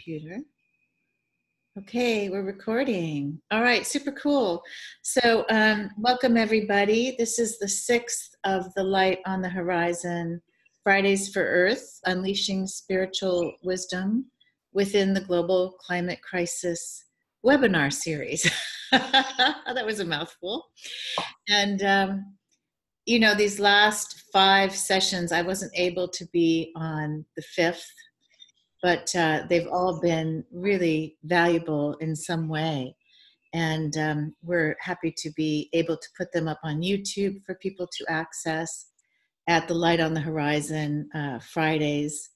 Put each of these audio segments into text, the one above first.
computer. Okay, we're recording. All right, super cool. So welcome everybody. This is the 6th of the Light on the Horizon, Fridays for Earth, Unleashing Spiritual Wisdom within the Global Climate Crisis webinar series. That was a mouthful. And you know, these last 5 sessions, I wasn't able to be on the 5th, but they've all been really valuable in some way. And we're happy to be able to put them up on YouTube for people to access at the Light on the Horizon Fridays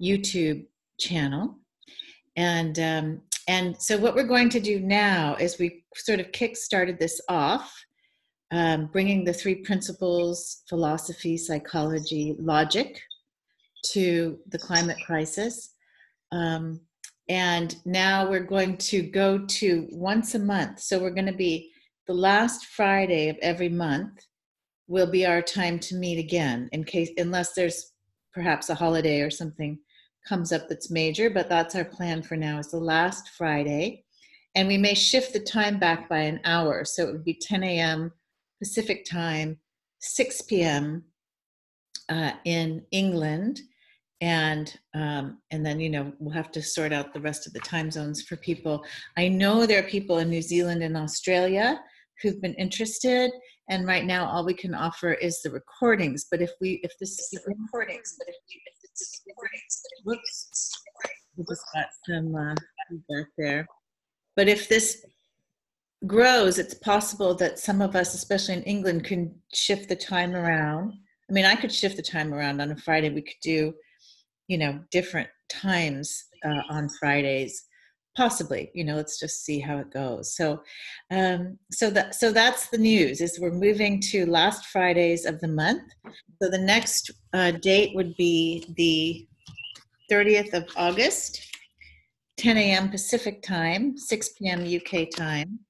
YouTube channel. And so what we're going to do now is we sort of kick-started this off, bringing the 3 principles, philosophy, psychology, logic to the climate crisis. And now we're going to go to once a month. So we're going to be the last Friday of every month will be our time to meet again, unless there's perhaps a holiday or something comes up that's major, but that's our plan for now, is the last Friday. And we may shift the time back by an hour. So it would be 10 a.m. Pacific time, 6 p.m. In England. And then, you know, we'll have to sort out the rest of the time zones for people. I know there are people in New Zealand and Australia who've been interested, and right now all we can offer is the recordings. But if we just got some feedback there. But if this grows, it's possible that some of us, especially in England, can shift the time around. I mean, I could shift the time around on a Friday. We could do, you know, different times on Fridays, possibly. You know, let's just see how it goes. So that's the news. Is we're moving to last Fridays of the month. So the next date would be the 30th of August, 10 a.m. Pacific time, 6 p.m. UK time,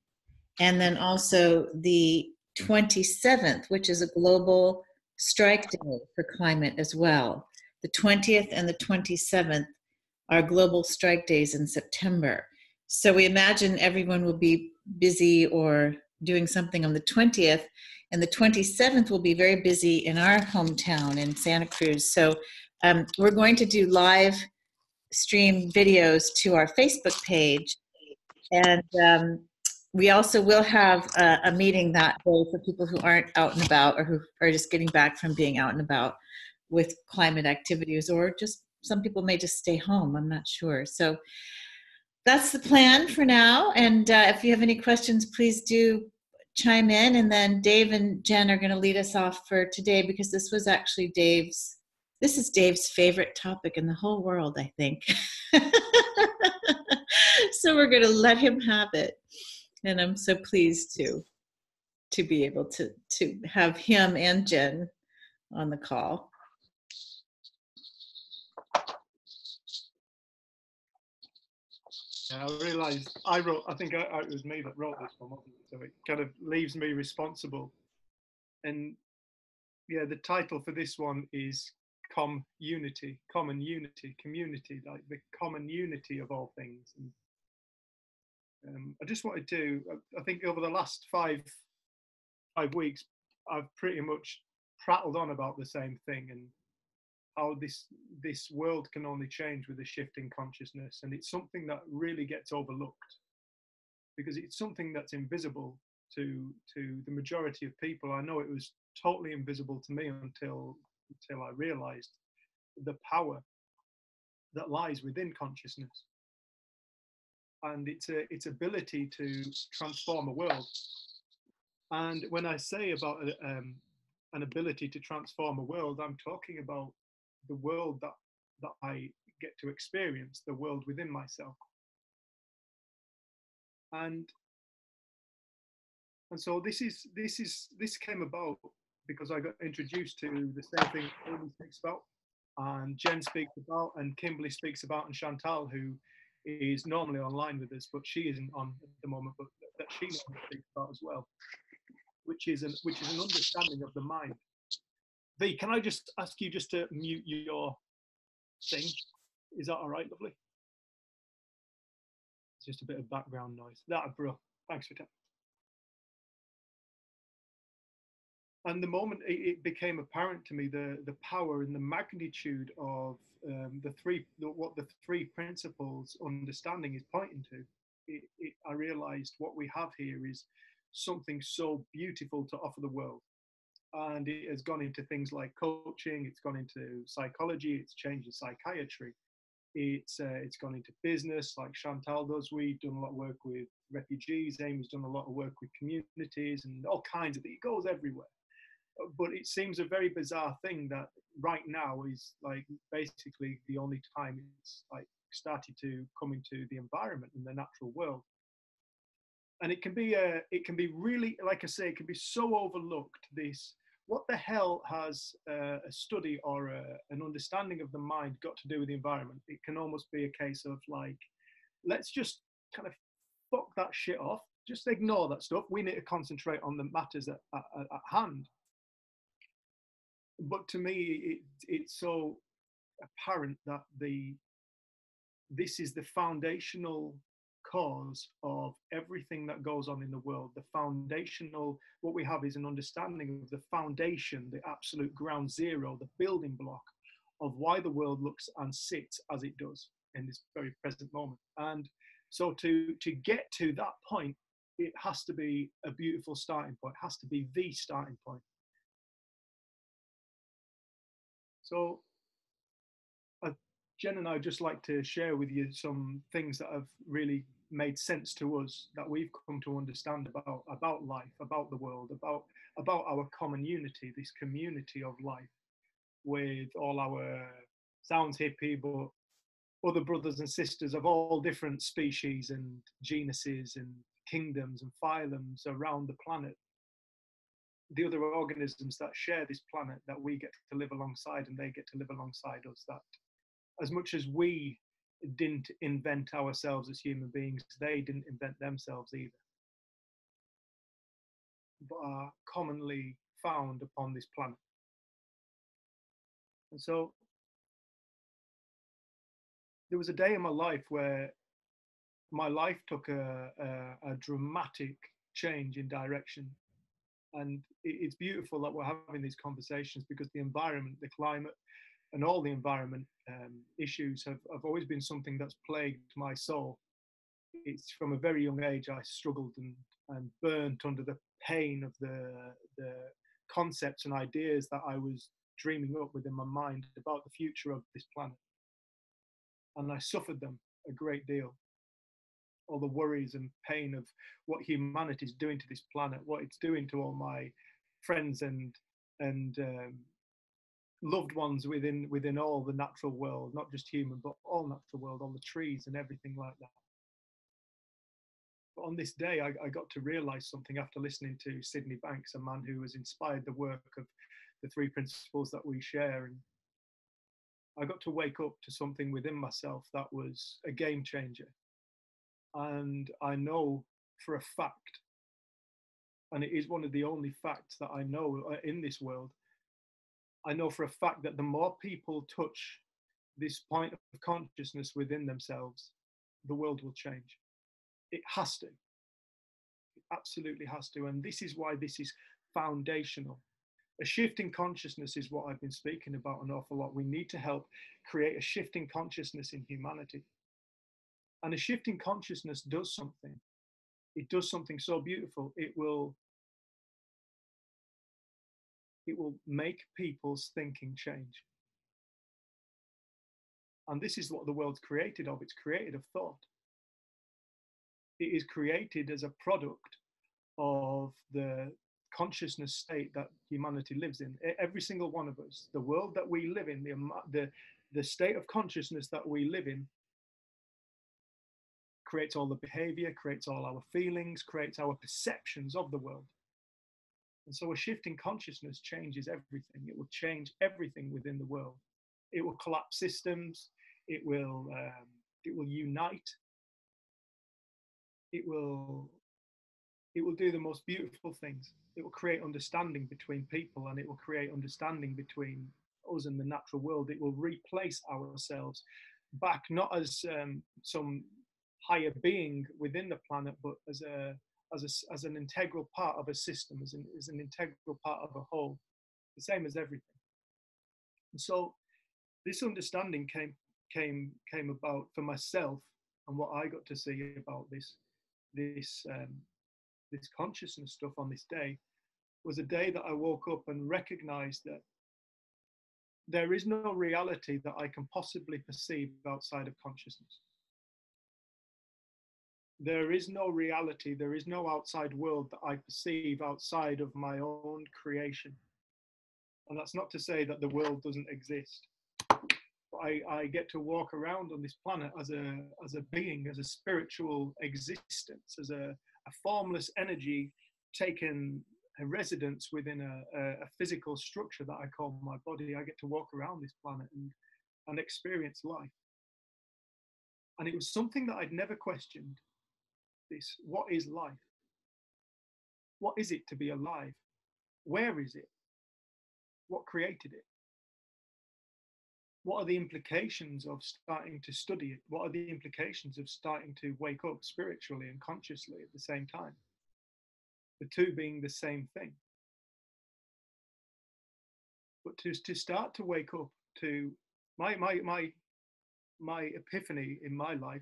and then also the 27th, which is a global strike day for climate as well. The 20th and the 27th are global strike days in September. So we imagine everyone will be busy or doing something on the 20th, and the 27th will be very busy in our hometown in Santa Cruz. So we're going to do live stream videos to our Facebook page, and we also will have a meeting that day for people who aren't out and about, or who are just getting back from being out and about with climate activities, or just some people may just stay home. I'm not sure. So that's the plan for now. And if you have any questions, please do chime in. And then Dave and Jen are going to lead us off for today, because this was actually Dave's favorite topic in the whole world, I think. So we're going to let him have it. And I'm so pleased to be able to have him and Jen on the call. I realised I think it was me that wrote this one, wasn't it? So it kind of leaves me responsible. And yeah, the title for this one is Comm-Unity, common unity, community, like the common unity of all things. And I just wanted to, I think over the last five weeks, I've pretty much prattled on about the same thing, and how this world can only change with a shift in consciousness. And it's something that really gets overlooked, because it's something that's invisible to the majority of people. I know it was totally invisible to me until I realized the power that lies within consciousness and its ability to transform a world. And when I say about an ability to transform a world, I'm talking about the world that I get to experience, the world within myself. And so this came about because I got introduced to the same thing Amy speaks about, and Jen speaks about, and Kimberly speaks about, and Chantal, who is normally online with us, but she isn't on at the moment, but that she normally speaks about as well, which is an understanding of the mind. V, can I just ask you just to mute your thing? Is that all right, lovely? It's just a bit of background noise. That, bro. Thanks for that. And the moment it became apparent to me the power and the magnitude of what the three principles understanding is pointing to, I realized what we have here is something so beautiful to offer the world. And it has gone into things like coaching, it's gone into psychology, it's changed in psychiatry, it's gone into business like Chantal does. We've done a lot of work with refugees. Amy's done a lot of work with communities and all kinds of it. It goes everywhere. But it seems a very bizarre thing that right now is like basically the only time it's like started to come into the environment and the natural world. And it can be really, like I say, it can be so overlooked. This, what the hell has a study or an understanding of the mind got to do with the environment? It can almost be a case of like, let's just kind of fuck that shit off. Just ignore that stuff. We need to concentrate on the matters at hand. But to me, it's so apparent that this is the foundational cause of everything that goes on in the world. The foundational, what we have is an understanding of the foundation, the absolute ground zero, the building block of why the world looks and sits as it does in this very present moment. And so to get to that point, it has to be a beautiful starting point, it has to be the starting point. So Jen and I would just like to share with you some things that have really made sense to us, that we've come to understand about life, about the world, about our common unity, this community of life with all our, sounds hippie, but other brothers and sisters of all different species and genuses and kingdoms and phylums around the planet. The other organisms that share this planet that we get to live alongside and they get to live alongside us, that as much as we didn't invent ourselves as human beings, they didn't invent themselves either, but are commonly found upon this planet. And so there was a day in my life where my life took a dramatic change in direction. And it's beautiful that we're having these conversations, because the environment, the climate, and all the environment issues have always been something that's plagued my soul. It's from a very young age I struggled and burnt under the pain of the concepts and ideas that I was dreaming up within my mind about the future of this planet. And I suffered them a great deal. All the worries and pain of what humanity is doing to this planet, what it's doing to all my friends and loved ones within all the natural world, not just human, but all natural world, all the trees and everything like that. But on this day, I got to realize something after listening to Sydney Banks, a man who has inspired the work of the three principles that we share. And I got to wake up to something within myself that was a game changer. And I know for a fact, and it is one of the only facts that I know in this world, I know for a fact that the more people touch this point of consciousness within themselves, the world will change. It has to. It absolutely has to. And this is why this is foundational. A shift in consciousness is what I've been speaking about an awful lot. We need to help create a shift in consciousness in humanity. And a shift in consciousness does something. It does something so beautiful. It will make people's thinking change. And this is what the world's created of. It's created of thought. It is created as a product of the consciousness state that humanity lives in. Every single one of us, the world that we live in, the state of consciousness that we live in, creates all the behavior, creates all our feelings, creates our perceptions of the world. And so a shift in consciousness changes everything. It will change everything within the world. It will collapse systems. It will unite. It will do the most beautiful things. It will create understanding between people, and it will create understanding between us and the natural world. It will replace ourselves back, not as some higher being within the planet, but as an integral part of a system, as an integral part of a whole, the same as everything. And so this understanding came about for myself, and what I got to see about this this consciousness stuff on this day was a day that I woke up and recognized that there is no reality that I can possibly perceive outside of consciousness. There is no reality, there is no outside world that I perceive outside of my own creation. And that's not to say that the world doesn't exist. I get to walk around on this planet as a being, as a spiritual existence, as a formless energy taken a residence within a physical structure that I call my body. I get to walk around this planet and experience life. And it was something that I'd never questioned. This, what is life? What is it to be alive? Where is it? What created it? What are the implications of starting to study it? What are the implications of starting to wake up spiritually and consciously at the same time? The two being the same thing. But to start to wake up to my epiphany in my life,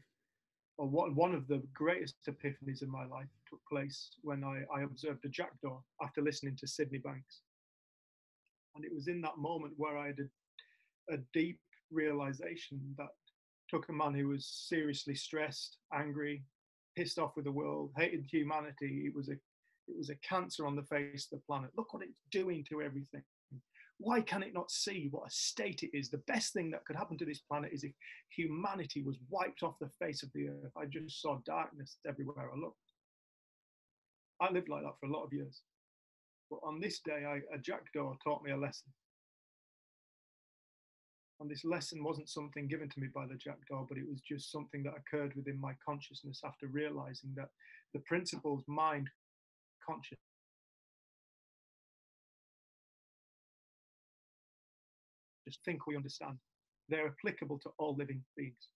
or one of the greatest epiphanies in my life, took place when I observed a jackdaw after listening to Sydney Banks. And it was in that moment where I had a deep realization that took a man who was seriously stressed, angry, pissed off with the world, hated humanity. It was a cancer on the face of the planet. Look what it's doing to everything. Why can it not see what a state it is? The best thing that could happen to this planet is if humanity was wiped off the face of the earth. I just saw darkness everywhere I looked. I lived like that for a lot of years. But on this day, a jackdaw taught me a lesson. And this lesson wasn't something given to me by the jackdaw, but it was just something that occurred within my consciousness after realizing that the principles mind, conscious, just think we understand. They're applicable to all living beings.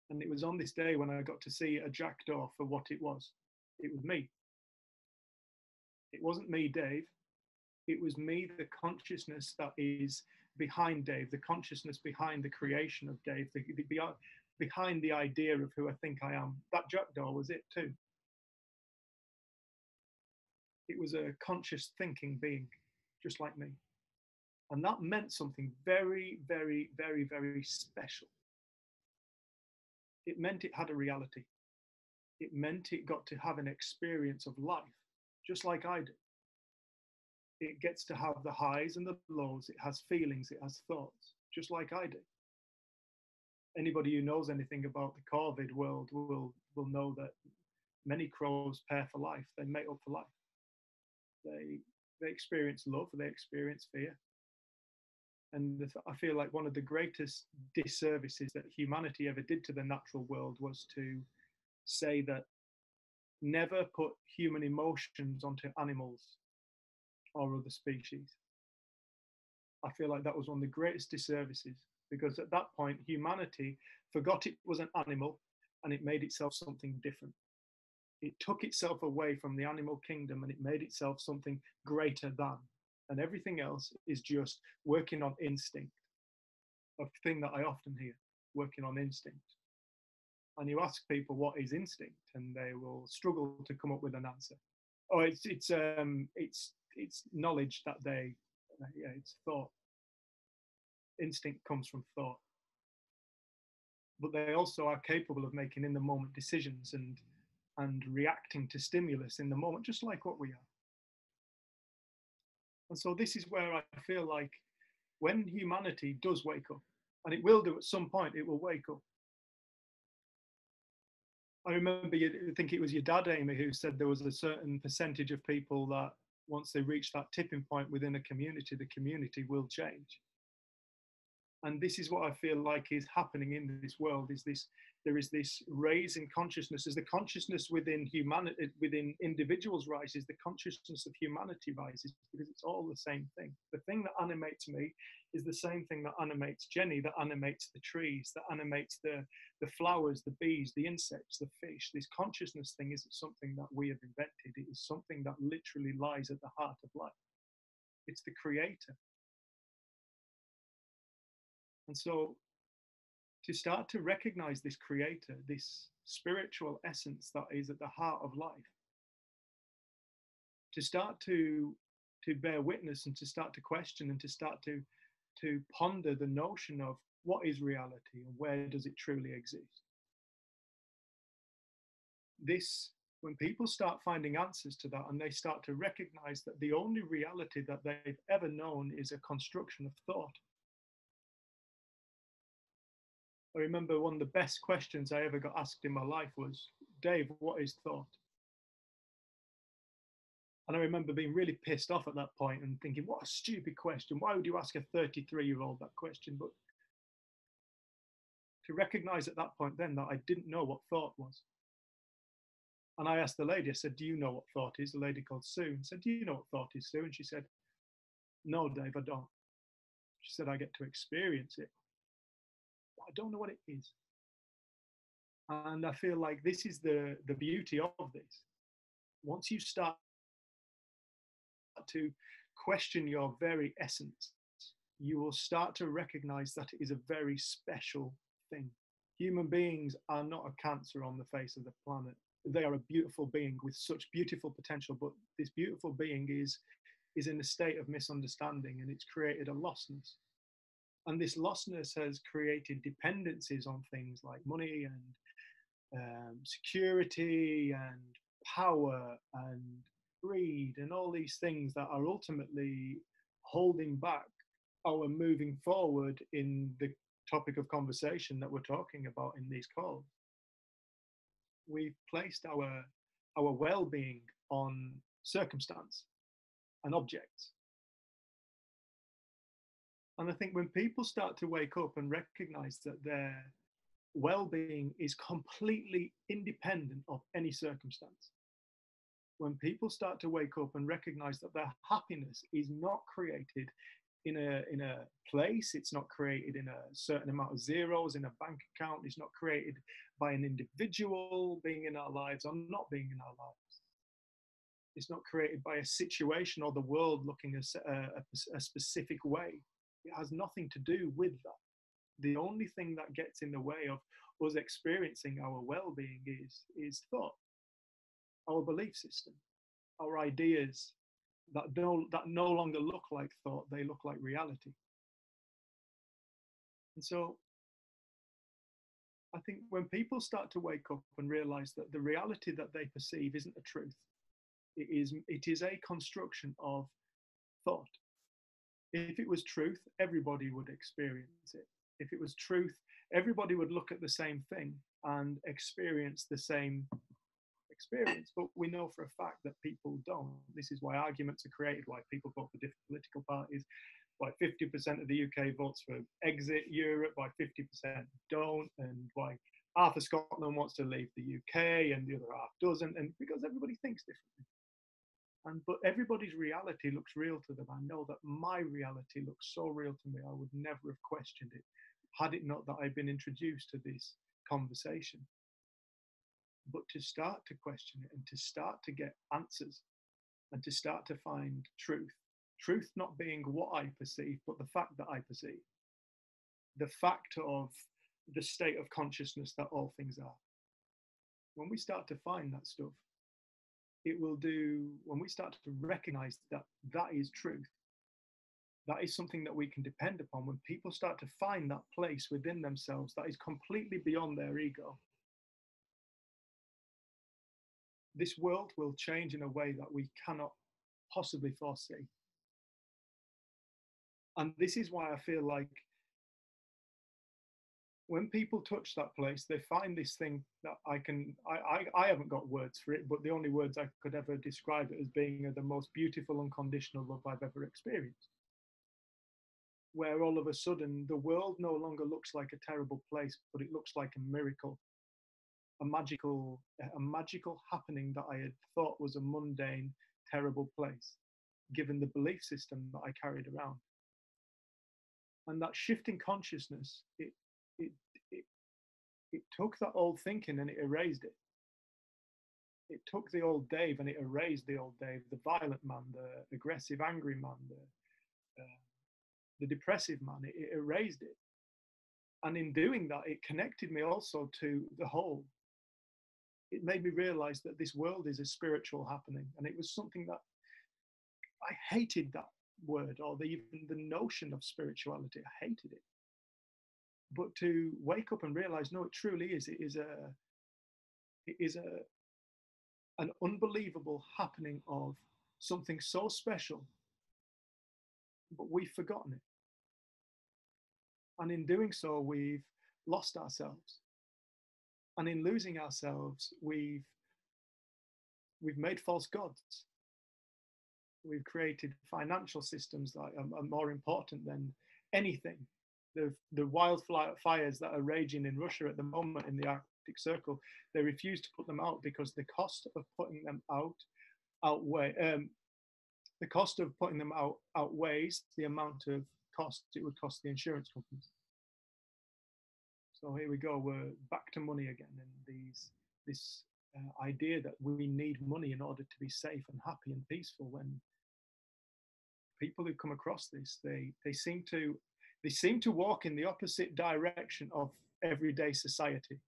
And it was on this day when I got to see a jackdaw for what it was. It was me. It wasn't me, Dave. It was me, the consciousness that is behind Dave, the consciousness behind the creation of Dave, behind the idea of who I think I am. That jackdaw was it too. It was a conscious thinking being, just like me. And that meant something very, very, very, very special. It meant it had a reality. It meant it got to have an experience of life, just like I do. It gets to have the highs and the lows. It has feelings, it has thoughts, just like I do. Anybody who knows anything about the COVID world will know that many crows pair for life. They mate up for life. They experience love, they experience fear. And I feel like one of the greatest disservices that humanity ever did to the natural world was to say that never put human emotions onto animals or other species. I feel like that was one of the greatest disservices, because at that point, humanity forgot it was an animal and it made itself something different. It took itself away from the animal kingdom and it made itself something greater than. And everything else is just working on instinct. A thing that I often hear, working on instinct. And you ask people what is instinct, and they will struggle to come up with an answer. Oh, it's knowledge that it's thought. Instinct comes from thought. But they also are capable of making in the moment decisions and reacting to stimulus in the moment, just like what we are. And so this is where I feel like when humanity does wake up, and it will do at some point, it will wake up. I remember, I think it was your dad, Amy, who said there was a certain percentage of people that once they reach that tipping point within a community, the community will change. And this is what I feel like is happening in this world, is this there is this raise in consciousness. As the consciousness within humanity, within individuals rises, the consciousness of humanity rises, because it's all the same thing. The thing that animates me is the same thing that animates Jenny, that animates the trees, that animates the flowers, the bees, the insects, the fish. This consciousness thing isn't something that we have invented. It is something that literally lies at the heart of life. It's the creator. And so to start to recognize this creator, this spiritual essence that is at the heart of life, to start to bear witness and to start to question and to start to ponder the notion of what is reality and where does it truly exist. This, when people start finding answers to that and they start to recognize that the only reality that they've ever known is a construction of thought. I remember one of the best questions I ever got asked in my life was, Dave, what is thought? And I remember being really pissed off at that point and thinking, what a stupid question. Why would you ask a 33-year-old that question? But to recognize at that point then that I didn't know what thought was. And I asked the lady, I said, do you know what thought is? A lady called Sue. I said, do you know what thought is, Sue? And she said, no, Dave, I don't. She said, I get to experience it. I don't know what it is. And I feel like this is the beauty of this. Once you start to question your very essence, you will start to recognize that it is a very special thing. Human beings are not a cancer on the face of the planet. They are a beautiful being with such beautiful potential, but this beautiful being is in a state of misunderstanding, and it's created a lostness. And this lostness has created dependencies on things like money and security and power and greed and all these things that are ultimately holding back our moving forward in the topic of conversation that we're talking about in these calls. We've placed our well-being on circumstance and objects. And I think when people start to wake up and recognize that their well-being is completely independent of any circumstance, when people start to wake up and recognize that their happiness is not created in a place, it's not created in a certain amount of zeros in a bank account, it's not created by an individual being in our lives or not being in our lives. It's not created by a situation or the world looking a specific way. It has nothing to do with that. The only thing that gets in the way of us experiencing our well-being is thought, our belief system, our ideas that no longer look like thought, they look like reality. And so I think when people start to wake up and realize that the reality that they perceive isn't a truth, it is a construction of thought. If it was truth, everybody would experience it. If it was truth, everybody would look at the same thing and experience the same experience. But we know for a fact that people don't. This is why arguments are created, why people vote for different political parties, why 50% of the UK votes for exit Europe, why 50% don't, and why half of Scotland wants to leave the UK and the other half doesn't, and because everybody thinks differently. But everybody's reality looks real to them. I know that my reality looks so real to me, I would never have questioned it had it not that I've been introduced to this conversation. But to start to question it and to start to get answers and to start to find truth not being what I perceive, but the fact that I perceive, the fact of the state of consciousness that all things are. When we start to find that stuff, it will do, when we start to recognize that that is truth, that is something that we can depend upon. When people start to find that place within themselves that is completely beyond their ego, this world will change in a way that we cannot possibly foresee. And this is why I feel like when people touch that place, they find this thing that I haven't got words for it, but the only words I could ever describe it as being the most beautiful unconditional love I've ever experienced. Where all of a sudden the world no longer looks like a terrible place, but it looks like a miracle. a magical happening that I had thought was a mundane, terrible place, given the belief system that I carried around. And that shift in consciousness, it took that old thinking and it erased it. It took the old Dave and it erased the old Dave, the violent man, the aggressive, angry man, the depressive man. It erased it. And in doing that, it connected me also to the whole. It made me realize that this world is a spiritual happening. And it was something that I hated, that word, or even the notion of spirituality. I hated it. But to wake up and realize, no, it truly is. It is an unbelievable happening of something so special, but we've forgotten it. And in doing so, we've lost ourselves. And in losing ourselves, we've made false gods. We've created financial systems that are more important than anything. The wildfires that are raging in Russia at the moment in the Arctic Circle, they refuse to put them out because the cost of putting them out outweighs the amount of cost it would cost the insurance companies. So here we go, we're back to money again, and this idea that we need money in order to be safe and happy and peaceful. When people who come across this, they seem to walk in the opposite direction of everyday society.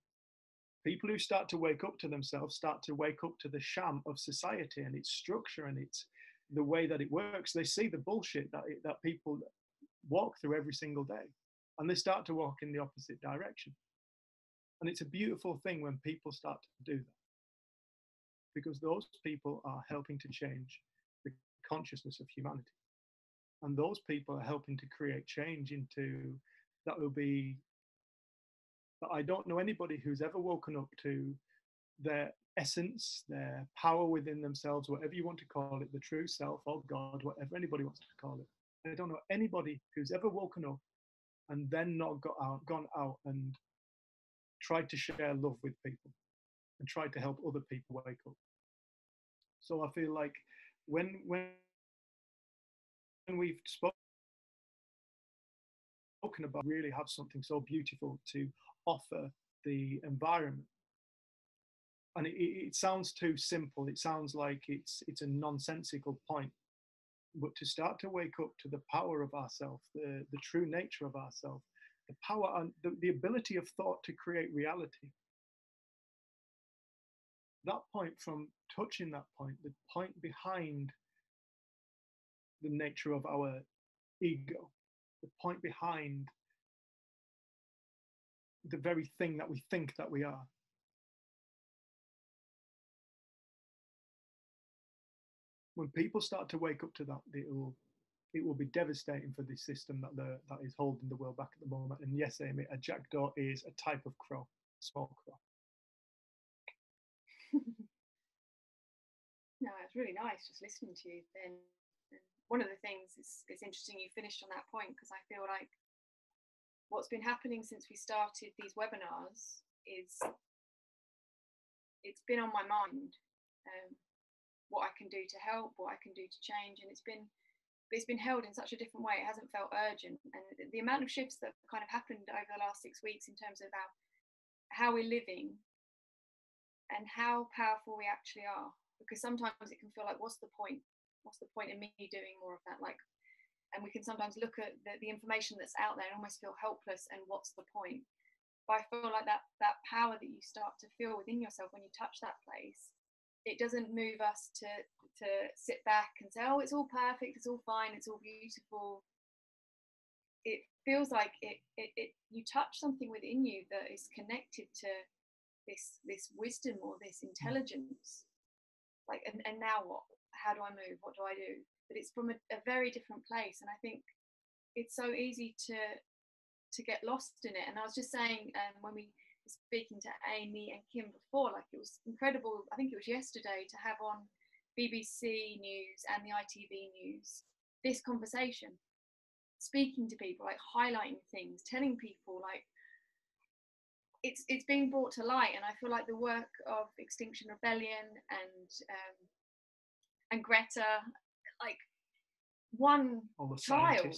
People who start to wake up to themselves start to wake up to the sham of society and its structure and its the way that it works. They see the bullshit that people walk through every single day, and they start to walk in the opposite direction. And it's a beautiful thing when people start to do that, because those people are helping to change the consciousness of humanity. And those people are helping to create change into that will be, that I don't know anybody who's ever woken up to their essence, their power within themselves, whatever you want to call it, the true self or God, whatever anybody wants to call it. I don't know anybody who's ever woken up and then not gone out and tried to share love with people and tried to help other people wake up. So I feel like when we've spoken about, really have something so beautiful to offer the environment. And it sounds too simple. It sounds like it's a nonsensical point. But to start to wake up to the power of ourselves, the true nature of ourselves, the power and the ability of thought to create reality. That point, from touching that point, the point behind the nature of our ego, the point behind the very thing that we think that we are. When people start to wake up to that, it will be devastating for this system that is holding the world back at the moment. And yes, Amy, a jackdaw is a type of crow, small crow. No, it's really nice just listening to you. And one of the things it's interesting you finished on that point, because I feel like what's been happening since we started these webinars is it's been on my mind. What I can do to help, what I can do to change, and it's been held in such a different way. It hasn't felt urgent, and the amount of shifts that kind of happened over the last 6 weeks in terms of how we're living and how powerful we actually are. Because sometimes it can feel like, what's the point? What's the point in me doing more of that? Like, and we can sometimes look at the information that's out there and almost feel helpless. And what's the point? But I feel like that power that you start to feel within yourself when you touch that place, it doesn't move us to sit back and say, oh, it's all perfect, it's all fine, it's all beautiful. It feels like you touch something within you that is connected to this wisdom or this intelligence. Like, and now what? How do I move? What do I do? But it's from a very different place. And I think it's so easy to get lost in it. And I was just saying, when we were speaking to Amy and Kim before, like, it was incredible. I think it was yesterday to have on BBC News and the ITV News this conversation, speaking to people, like highlighting things, telling people, like, it's being brought to light, and I feel like the work of Extinction Rebellion and Greta, like one child,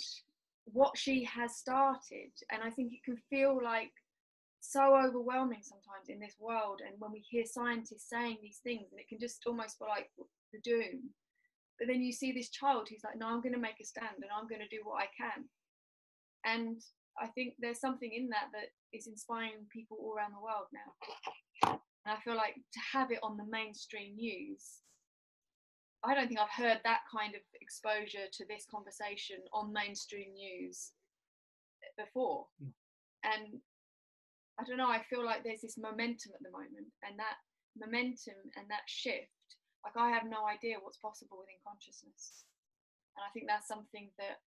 what she has started, and I think it can feel like so overwhelming sometimes in this world, and when we hear scientists saying these things, and it can just almost feel like the doom. But then you see this child who's like, no, I'm going to make a stand and I'm going to do what I can. And I think there's something in that that is inspiring people all around the world now. And I feel like to have it on the mainstream news, I don't think I've heard that kind of exposure to this conversation on mainstream news before. And I don't know, I feel like there's this momentum at the moment, and that momentum and that shift, like I have no idea what's possible within consciousness. And I think that's something that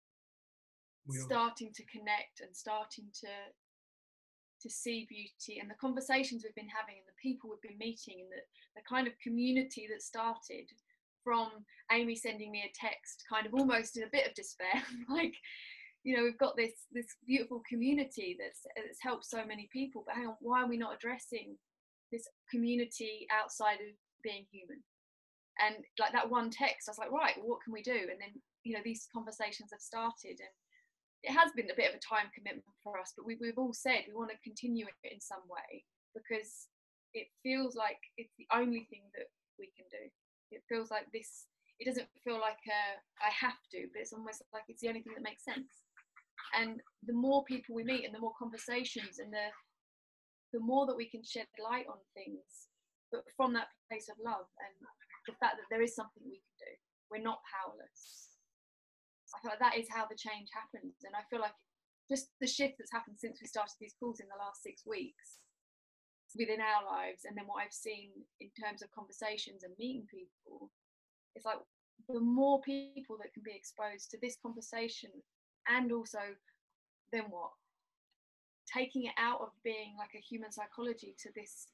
starting to connect and starting to see beauty, and the conversations we've been having and the people we've been meeting, and the kind of community that started from Amy sending me a text kind of almost in a bit of despair, like, you know, we've got this beautiful community that's helped so many people, but hang on, why are we not addressing this community outside of being human? And like that one text, I was like, right, well, what can we do? And then, you know, these conversations have started, and it has been a bit of a time commitment for us, but we've all said we want to continue it in some way, because it feels like it's the only thing that we can do. It feels like this, it doesn't feel like I have to, but it's almost like it's the only thing that makes sense. And the more people we meet and the more conversations and the more that we can shed light on things, but from that place of love and the fact that there is something we can do. We're not powerless. I feel like that is how the change happens. And I feel like just the shift that's happened since we started these calls in the last 6 weeks within our lives, and then what I've seen in terms of conversations and meeting people, it's like the more people that can be exposed to this conversation, and also then what? Taking it out of being like a human psychology to this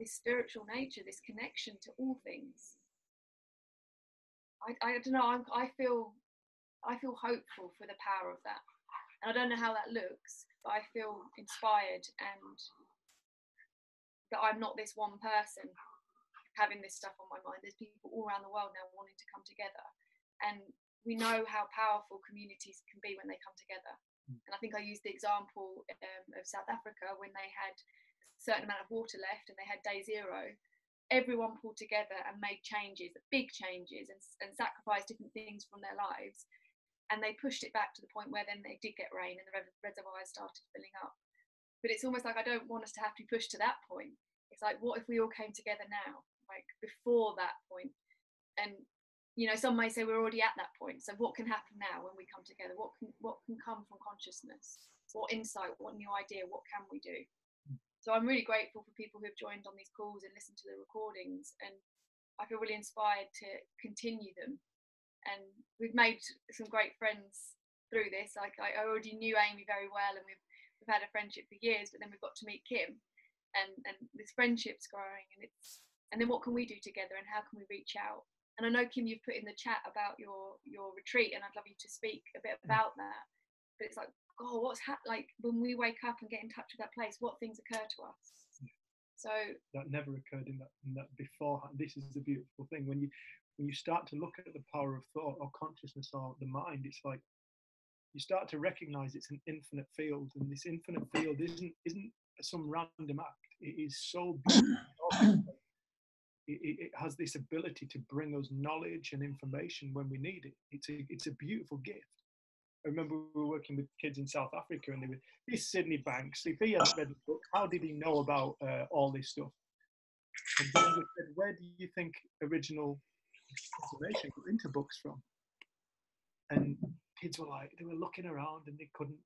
spiritual nature, this connection to all things. I don't know, I feel hopeful for the power of that. And I don't know how that looks, but I feel inspired, and that I'm not this one person having this stuff on my mind. There's people all around the world now wanting to come together. And we know how powerful communities can be when they come together. And I think I used the example of South Africa when they had a certain amount of water left and they had day zero. Everyone pulled together and made changes, big changes, and sacrificed different things from their lives. And they pushed it back to the point where then they did get rain and the reservoirs started filling up. But it's almost like I don't want us to have to be pushed to that point. It's like, what if we all came together now, like before that point? And, you know, some may say we're already at that point. So what can happen now when we come together? What can come from consciousness? What insight, what new idea, what can we do? So I'm really grateful for people who have joined on these calls and listened to the recordings. And I feel really inspired to continue them. And we've made some great friends through this. Like I already knew Amy very well, and we've had a friendship for years, but then we've got to meet Kim, and this friendship's growing, and then what can we do together, and how can we reach out? And I know, Kim, you've put in the chat about your retreat, and I'd love you to speak a bit about that. But it's like, oh, like when we wake up and get in touch with that place, what things occur to us? So that never occurred in that beforehand. This is the beautiful thing when you start to look at the power of thought or consciousness or the mind. It's like you start to recognize it's an infinite field, and this infinite field isn't some random act. It is so beautiful. It has this ability to bring us knowledge and information when we need it. It's a beautiful gift. I remember we were working with kids in South Africa, and they were, this Sydney Banks, if he hadn't read the book, how did he know about all this stuff? And then we said, where do you think original information got into books from? And kids were like, they were looking around and they couldn't.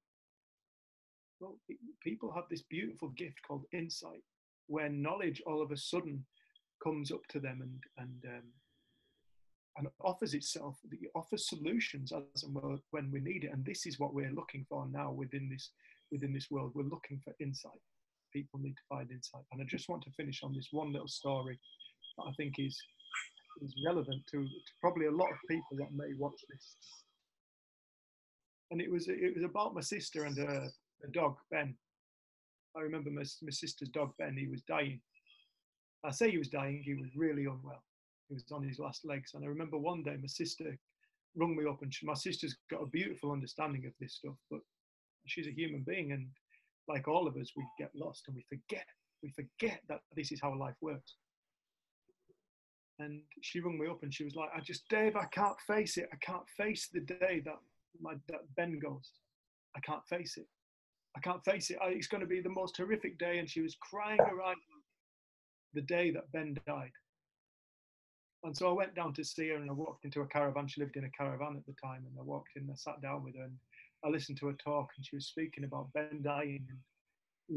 Well, people have this beautiful gift called insight, where knowledge all of a sudden comes up to them and offers itself. It offers solutions as and when we need it. And this is what we're looking for now within this world. We're looking for insight. People need to find insight. And I just want to finish on this one little story that I think is relevant to probably a lot of people that may watch this. And it was about my sister and her dog Ben. I remember my sister's dog, Ben, he was dying. I say he was dying, he was really unwell. He was on his last legs. And I remember one day my sister rung me up, and my sister's got a beautiful understanding of this stuff, but she's a human being. And like all of us, we get lost and we forget that this is how life works. And she rung me up and she was like, Dave, I can't face it. I can't face the day that Ben goes. I can't face it. I can't face it. It's going to be the most horrific day. And she was crying around the day that Ben died. And so I went down to see her, and I walked into a caravan. She lived in a caravan at the time. And I walked in, I sat down with her, and I listened to her talk, and she was speaking about Ben dying and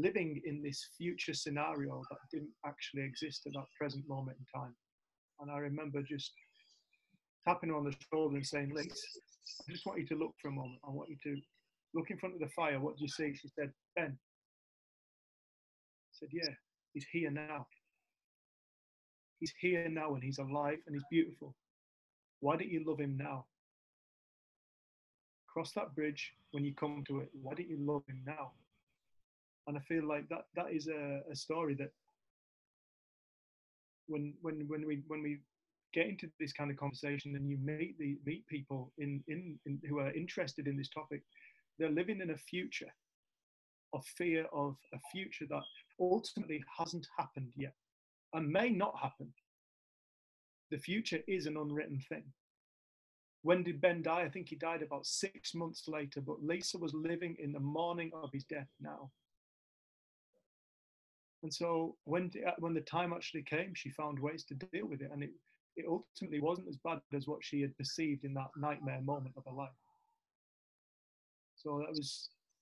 living in this future scenario that didn't actually exist at that present moment in time. And I remember just tapping her on the shoulder and saying, Liz, I just want you to look for a moment. I want you to look in front of the fire. What do you see? She said, Ben. I said, yeah, he's here now. He's here now, and he's alive, and he's beautiful. Why don't you love him now? Cross that bridge when you come to it. Why don't you love him now? And I feel like that is a story that when we get into this kind of conversation and you meet people in who are interested in this topic, they're living in a future of fear of a future that ultimately hasn't happened yet and may not happen. The future is an unwritten thing. When did Ben die? I think he died about 6 months later, but Lisa was living in the morning of his death now. And so when the time actually came, she found ways to deal with it. And it ultimately wasn't as bad as what she had perceived in that nightmare moment of her life. So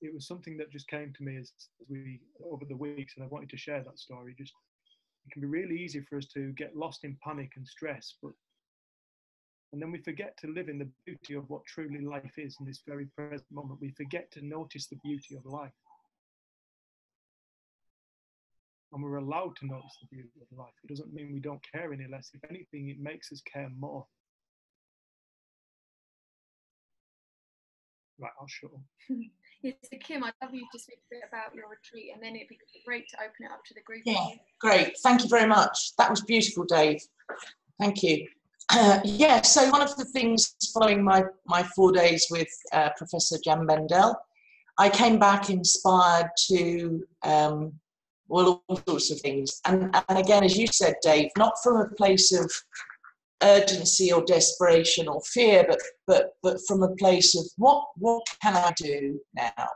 it was something that just came to me as we, over the weeks, and I wanted to share that story. Just, it can be really easy for us to get lost in panic and stress, and then we forget to live in the beauty of what truly life is in this very present moment. We forget to notice the beauty of life. And we're allowed to notice the beauty of life. It doesn't mean we don't care any less. If anything, it makes us care more. Right, I'll shut up. Yes, so Kim, I'd love you to speak a bit about your retreat, and then it'd be great to open it up to the group. Yeah, great. Thank you very much. That was beautiful, Dave. Thank you. Yeah, so one of the things following my 4 days with Professor Jan Bendel, I came back inspired to, all sorts of things. And again, as you said, Dave, not from a place of urgency or desperation or fear, but from a place of what can I do now?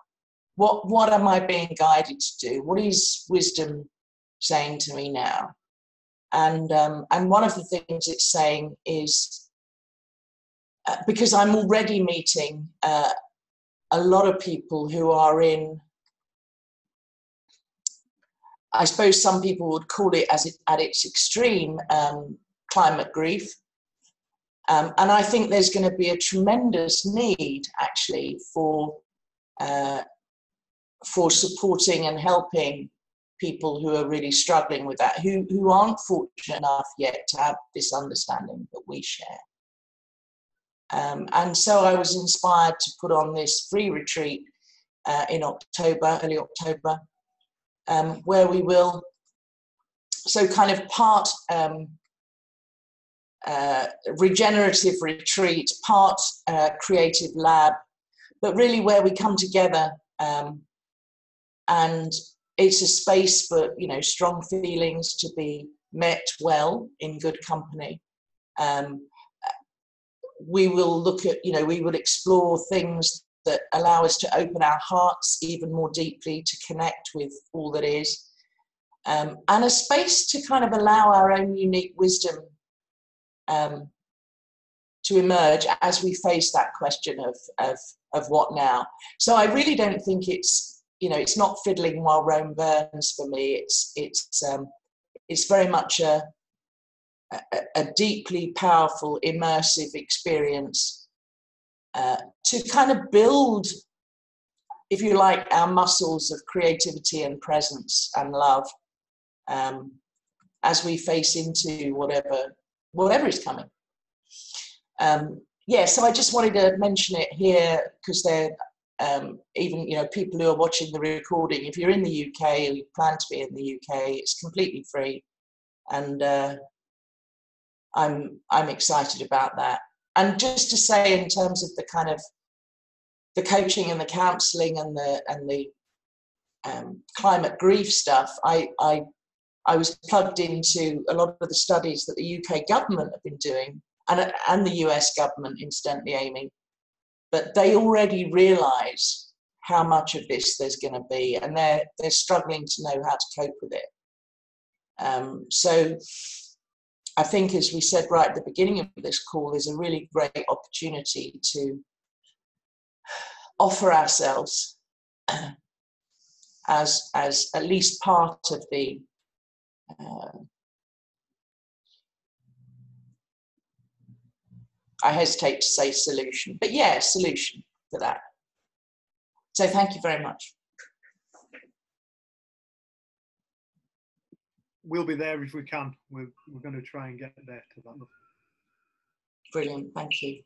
What am I being guided to do? What is wisdom saying to me now? And one of the things it's saying is, because I'm already meeting a lot of people who are in, I suppose some people would call it at its extreme, climate grief. And I think there's going to be a tremendous need actually for supporting and helping people who are really struggling with that, who aren't fortunate enough yet to have this understanding that we share. And so I was inspired to put on this free retreat in October, early October, where we will, so kind of part regenerative retreat, part creative lab, but really where we come together and it's a space for, strong feelings to be met well in good company. We will look at, we will explore things that allow us to open our hearts even more deeply to connect with all that is. And a space to kind of allow our own unique wisdom to emerge as we face that question of what now. So I really don't think it's, it's not fiddling while Rome burns for me. It's very much a deeply powerful, immersive experience to kind of build, if you like, our muscles of creativity and presence and love as we face into whatever is coming. So I just wanted to mention it here because even, you know, people who are watching the recording, if you're in the UK or you plan to be in the UK, it's completely free. And I'm excited about that. And just to say, in terms of the kind of the coaching and the counselling and the climate grief stuff, I was plugged into a lot of the studies that the UK government have been doing, and the US government, incidentally, Amy. But they already realise how much of this there's going to be, and they're struggling to know how to cope with it. So I think, as we said right at the beginning of this call, there's a really great opportunity to offer ourselves as at least part of the I hesitate to say solution, but yeah, solution for that. So thank you very much. We'll be there if we can. We're going to try and get there to that. Brilliant, thank you.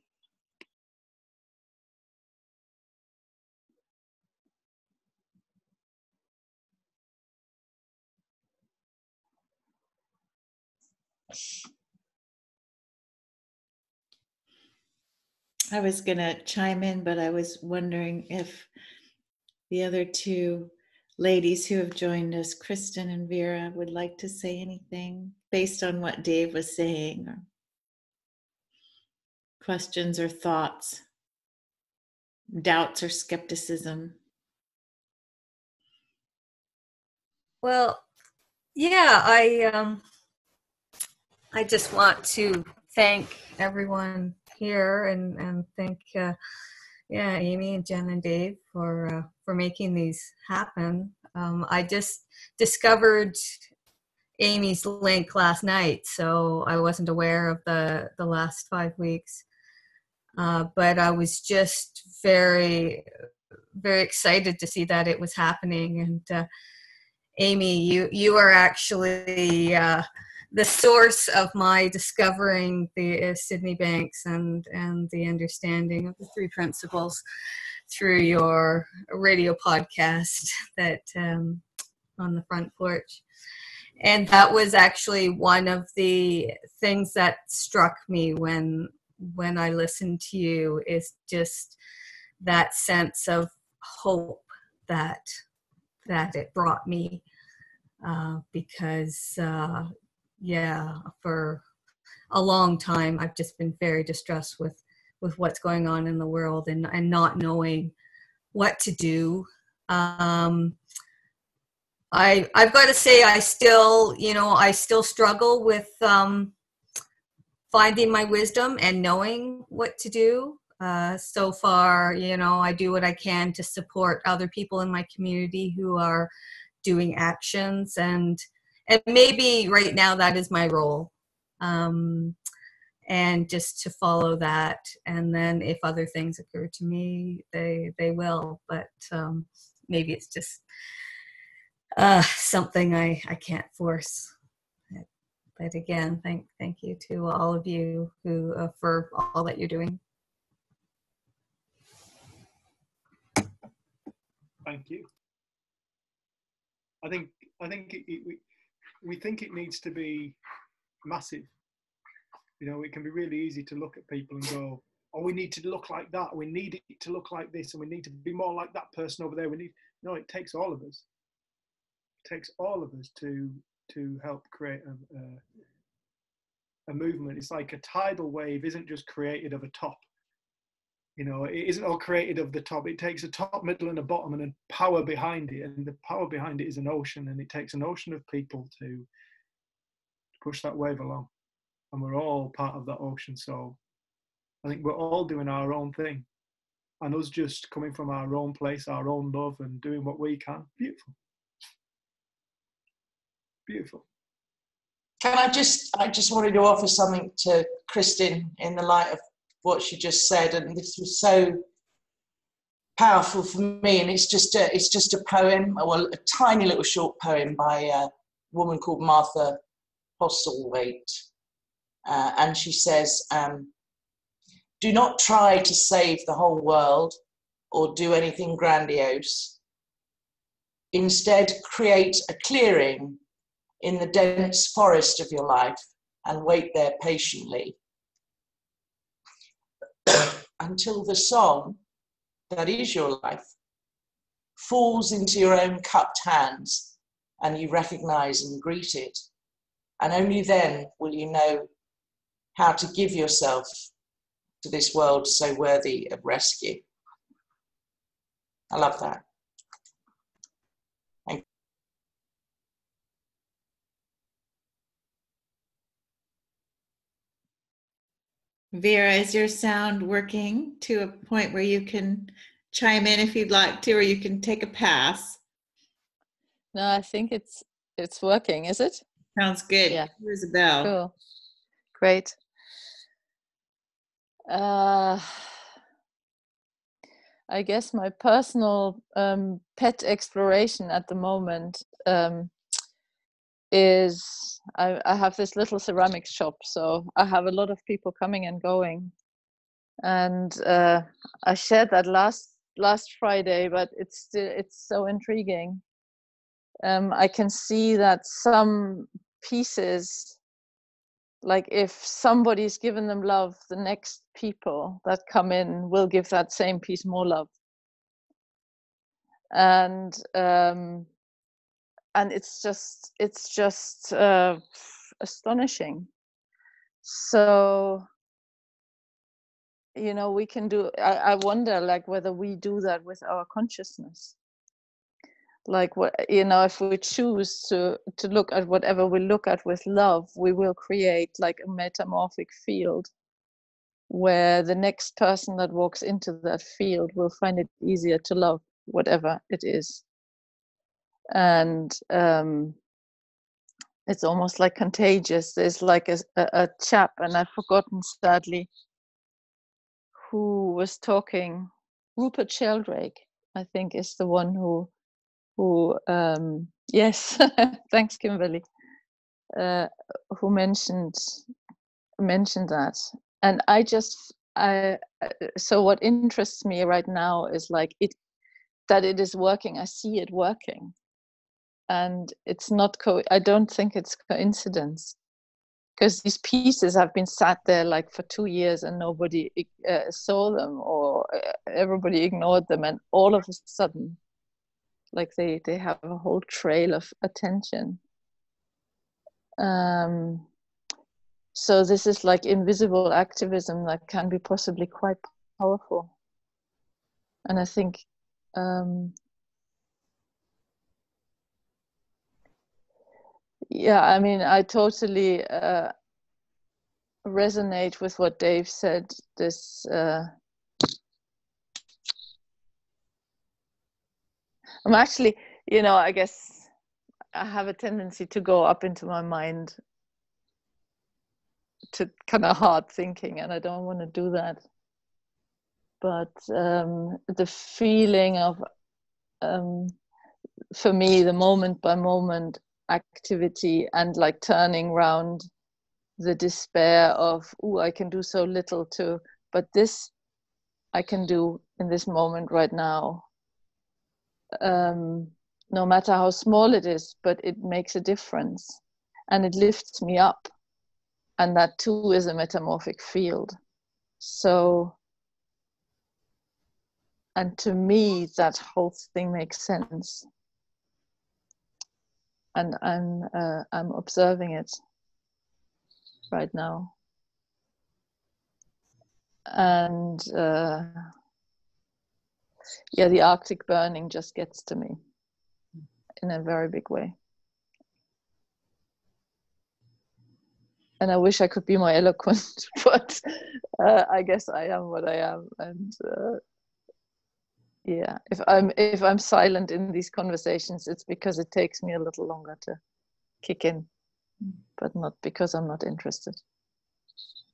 I was going to chime in, but I was wondering if the other two ladies who have joined us, Kristen and Vera, would like to say anything based on what Dave was saying, or questions or thoughts, doubts or skepticism. Well, yeah, I just want to thank everyone here and thank Amy and Jen and Dave for making these happen. I just discovered Amy's link last night, so I wasn't aware of the last 5 weeks, but I was just very, very excited to see that it was happening. And Amy, you are actually the source of my discovering the Sydney Banks and the understanding of the 3 principles through your radio podcast that on the front porch. And that was actually one of the things that struck me when I listened to you, is just that sense of hope that it brought me, because for a long time I've just been very distressed with what's going on in the world and not knowing what to do. I've got to say, I still struggle with finding my wisdom and knowing what to do. So far, I do what I can to support other people in my community who are doing actions, and maybe right now that is my role, and just to follow that. And then if other things occur to me, they will. But maybe it's just something I can't force. But again, thank you to all of you who for all that you're doing. Thank you. I think we think it needs to be massive. It can be really easy to look at people and go, "Oh, we need to look like that. We need it to look like this, and we need to be more like that person over there." No, it takes all of us. It takes all of us to help create a movement. It's like a tidal wave isn't just created of a top. It isn't all created of the top. It takes a top, middle, and a bottom, and a power behind it. And the power behind it is an ocean, and it takes an ocean of people to push that wave along. And we're all part of that ocean. So I think we're all doing our own thing, and us just coming from our own place, our own love, and doing what we can. Beautiful. Beautiful. I just wanted to offer something to Kristin in the light of what she just said, and this was so powerful for me. And it's just a poem, well, a tiny little short poem by a woman called Martha Postlethwaite, and she says, "Do not try to save the whole world. or do anything grandiose. Instead, create a clearing in the dense forest of your life and wait there patiently until the song that is your life falls into your own cupped hands and you recognize and greet it. And only then will you know how to give yourself to this world so worthy of rescue. I love that. Thank you. Vera, is your sound working to a point where you can chime in if you'd like to, or you can take a pass? No, I think it's working, is it? Sounds good. Yeah. Here's a bell. Cool. Great. I guess my personal pet exploration at the moment is I have this little ceramics shop, so I have a lot of people coming and going, and I shared that last Friday, but it's so intriguing. I can see that some pieces, like if somebody's given them love, the next people that come in will give that same piece more love, and it's just astonishing. So, you know, we can do, I wonder like whether we do that with our consciousness. Like, what, you know, if we choose to look at whatever we look at with love, we will create like a metamorphic field where the next person that walks into that field will find it easier to love whatever it is. And it's almost like contagious. There's like a chap, and I've forgotten sadly who was talking. Rupert Sheldrake, I think, is the one who yes, thanks Kimberly, who mentioned that. And so what interests me right now is like that it is working. I see it working, and it's not I don't think it's coincidence, because these pieces have been sat there like for 2 years and nobody saw them, or everybody ignored them, and all of a sudden like they have a whole trail of attention. So this is like invisible activism that can be possibly quite powerful. And I think yeah, I mean, I totally resonate with what Dave said. This I'm actually, you know, I guess I have a tendency to go up into my mind to kind of hard thinking, and I don't want to do that. But the feeling of, for me, the moment by moment activity, and like turning around the despair of, oh, I can do so little to, but this I can do in this moment right now. No matter how small it is, but it makes a difference, and it lifts me up. And that too is a metamorphic field. So, and to me, that whole thing makes sense. And I'm observing it right now. And yeah, the Arctic burning just gets to me in a very big way. And I wish I could be more eloquent, but I guess I am what I am. And yeah, if I'm silent in these conversations, it's because it takes me a little longer to kick in, but not because I'm not interested.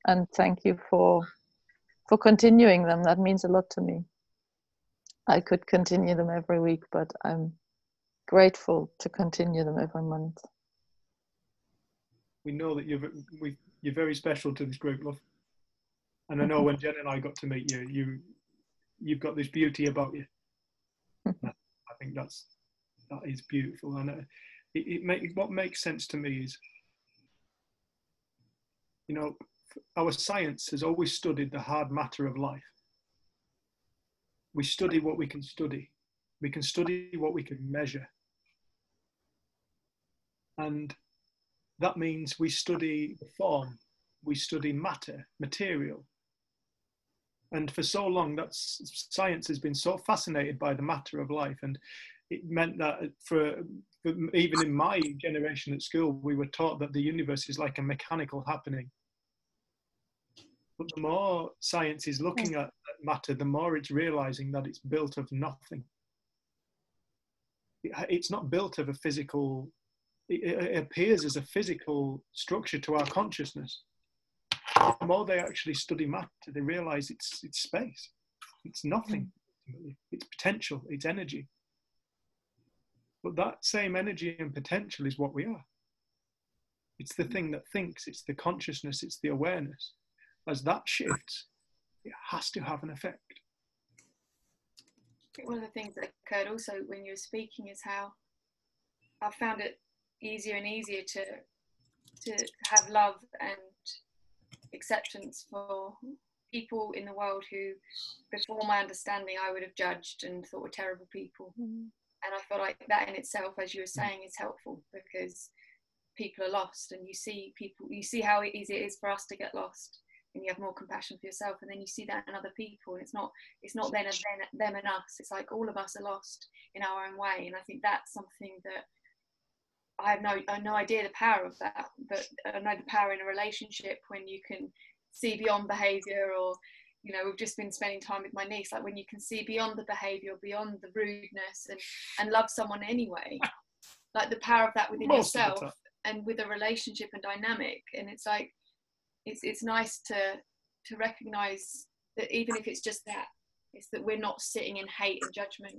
And thank you for continuing them. That means a lot to me. I could continue them every week, but I'm grateful to continue them every month. We know that you're very special to this group, love. And I know when Jen and I got to meet you, you've got this beauty about you. I think that is beautiful. And what makes sense to me is, you know, our science has always studied the hard matter of life. We study what we can study. We can study what we can measure. And that means we study the form, we study matter, material. And for so long, science has been so fascinated by the matter of life. And it meant that for even in my generation at school, we were taught that the universe is like a mechanical happening. But the more science is looking at matter, the more it's realizing that it's built of nothing. It's not built of a physical, it appears as a physical structure to our consciousness. The more they actually study matter, they realize it's space. It's nothing. It's potential, it's energy. But that same energy and potential is what we are. It's the thing that thinks, it's the consciousness, it's the awareness. As that shifts, it has to have an effect. I think one of the things that occurred also when you were speaking is how I found it easier and easier to have love and acceptance for people in the world who, before my understanding, I would have judged and thought were terrible people. And I feel like that in itself, as you were saying, is helpful, because people are lost, and you see how easy it is for us to get lost, and you have more compassion for yourself, and then you see that in other people, and it's not them and us. It's like all of us are lost in our own way. And I think that's something that I have no idea the power of that, but I know the power in a relationship when you can see beyond behavior, or, you know, we've just been spending time with my niece, like when you can see beyond the behavior, beyond the rudeness, and love someone anyway, like the power of that within yourself and with a relationship and dynamic. And it's like, it's nice to recognize that even if it's just that, it's that we're not sitting in hate and judgment,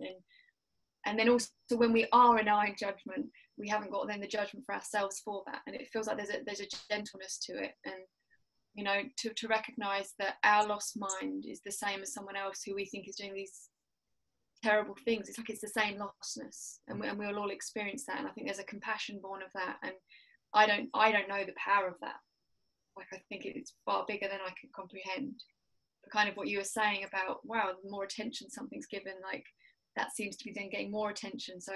and then also when we are in our judgment, we haven't got then the judgment for ourselves for that. And it feels like there's a gentleness to it, and, you know, to recognize that our lost mind is the same as someone else who we think is doing these terrible things. It's like it's the same lostness, and we'll all experience that. And I think there's a compassion born of that, and I don't know the power of that. Like, I think it's far bigger than I can comprehend. But kind of what you were saying about, wow, the more attention something's given, like that seems to be then getting more attention. So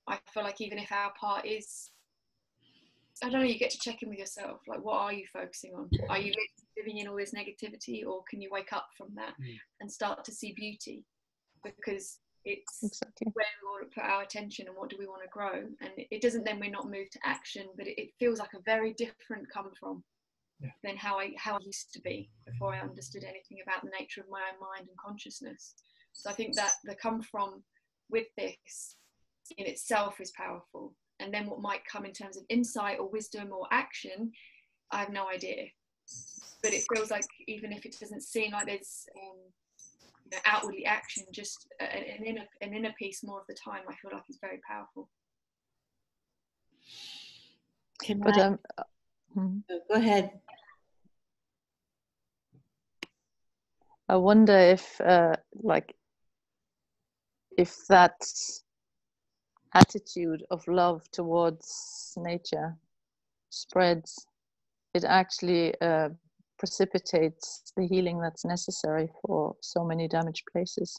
I feel like even if our part is, I don't know, you get to check in with yourself. Like, what are you focusing on? Are you living in all this negativity, or can you wake up from that and start to see beauty? Because it's exactly where we want to put our attention, and what do we want to grow. And it doesn't, then we're not moved to action, but it feels like a very different come from than how I used to be before I understood anything about the nature of my own mind and consciousness. So I think that the come from with this in itself is powerful. And then what might come in terms of insight or wisdom or action, I have no idea. But it feels like, even if it doesn't seem like there's outwardly action, just an inner peace more of the time, I feel like is very powerful. Go ahead. I wonder if if that attitude of love towards nature spreads, it actually precipitates the healing that's necessary for so many damaged places.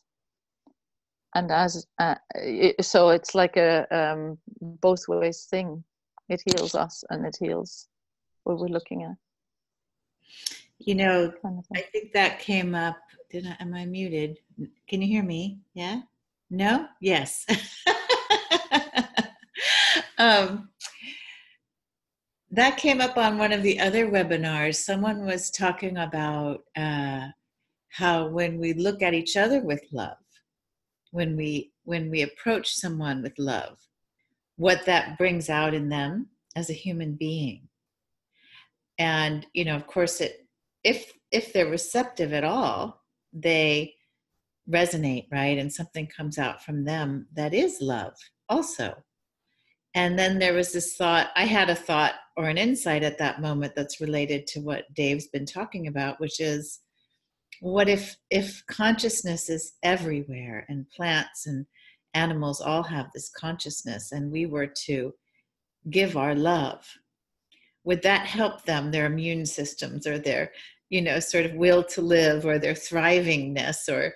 And so it's like a both ways thing. It heals us, and it heals what we're looking at. You know, I think that came up. Am I muted? Can you hear me? Yeah? No? Yes. That came up on one of the other webinars. Someone was talking about how when we look at each other with love, when we approach someone with love, what that brings out in them as a human being. And, you know, of course, if they're receptive at all, they resonate, right? And something comes out from them that is love also. And then there was this thought, I had a thought or an insight at that moment that's related to what Dave's been talking about, which is what if consciousness is everywhere, and plants and animals all have this consciousness, and we were to give our love, would that help them, their immune systems, or their, sort of will to live, or their thrivingness?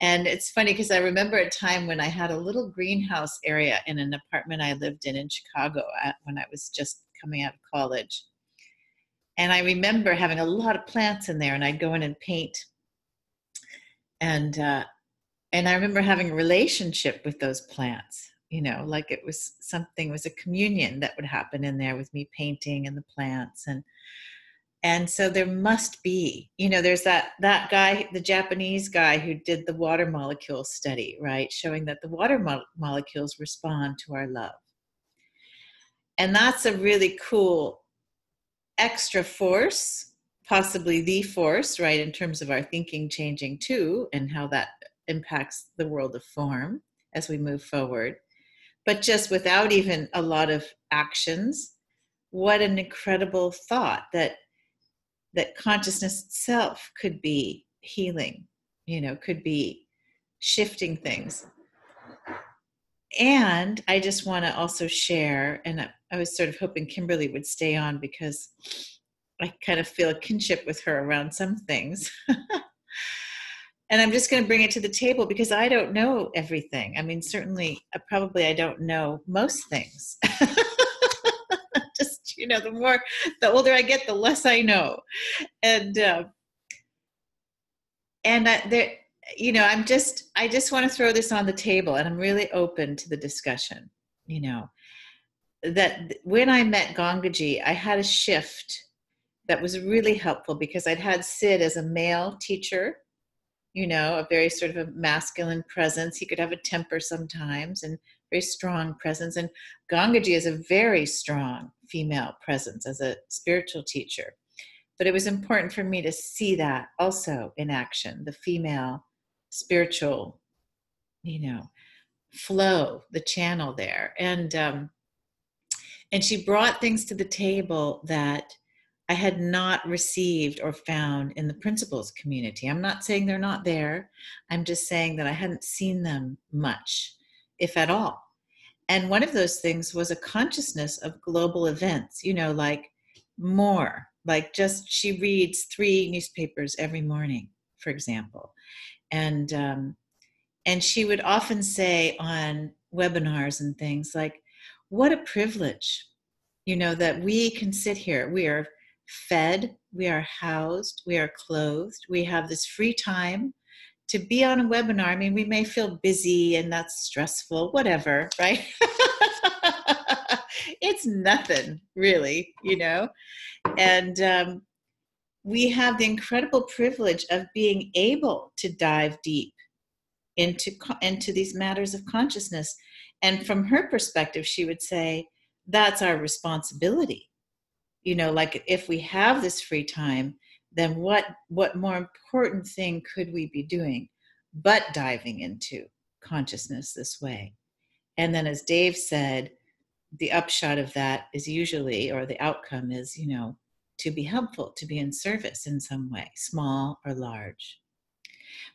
And it's funny because I remember a time when I had a little greenhouse area in an apartment I lived in Chicago when I was just coming out of college. And I remember having a lot of plants in there, and I'd go in and paint. And I remember having a relationship with those plants, like it was a communion that would happen in there with me painting and the plants. And so there must be, there's that guy, the Japanese guy who did the water molecule study, right? Showing that the water molecules respond to our love. And that's a really cool extra force, possibly the force, right? In terms of our thinking changing too, and how that impacts the world of form as we move forward. But just without even a lot of actions, what an incredible thought that consciousness itself could be healing, could be shifting things. And I just want to also share, and I was sort of hoping Kimberly would stay on because I kind of feel a kinship with her around some things. And I'm just going to bring it to the table because I don't know everything. I mean, certainly, probably I don't know most things. Just, the older I get, the less I know. And I just want to throw this on the table, and I'm really open to the discussion, that when I met Gangaji, I had a shift that was really helpful because I'd had Sid as a male teacher, a very sort of a masculine presence. He could have a temper sometimes, and very strong presence. And Gangaji is a very strong female presence as a spiritual teacher. But it was important for me to see that also in action, the female spiritual, flow, the channel there. And she brought things to the table that I had not received or found in the principles community. I'm not saying they're not there. I'm just saying that I hadn't seen them much, if at all. And one of those things was a consciousness of global events, like more, like just she reads 3 newspapers every morning, for example. And she would often say on webinars and things like, what a privilege, that we can sit here. We are fed, we are housed, we are clothed, we have this free time to be on a webinar. I mean, we may feel busy and that's stressful, whatever, right? It's nothing really, and we have the incredible privilege of being able to dive deep into these matters of consciousness. And from her perspective, she would say, that's our responsibility. Like if we have this free time, then what more important thing could we be doing but diving into consciousness this way? And then, as Dave said, the upshot of that is usually, or the outcome is, to be helpful, to be in service in some way, small or large.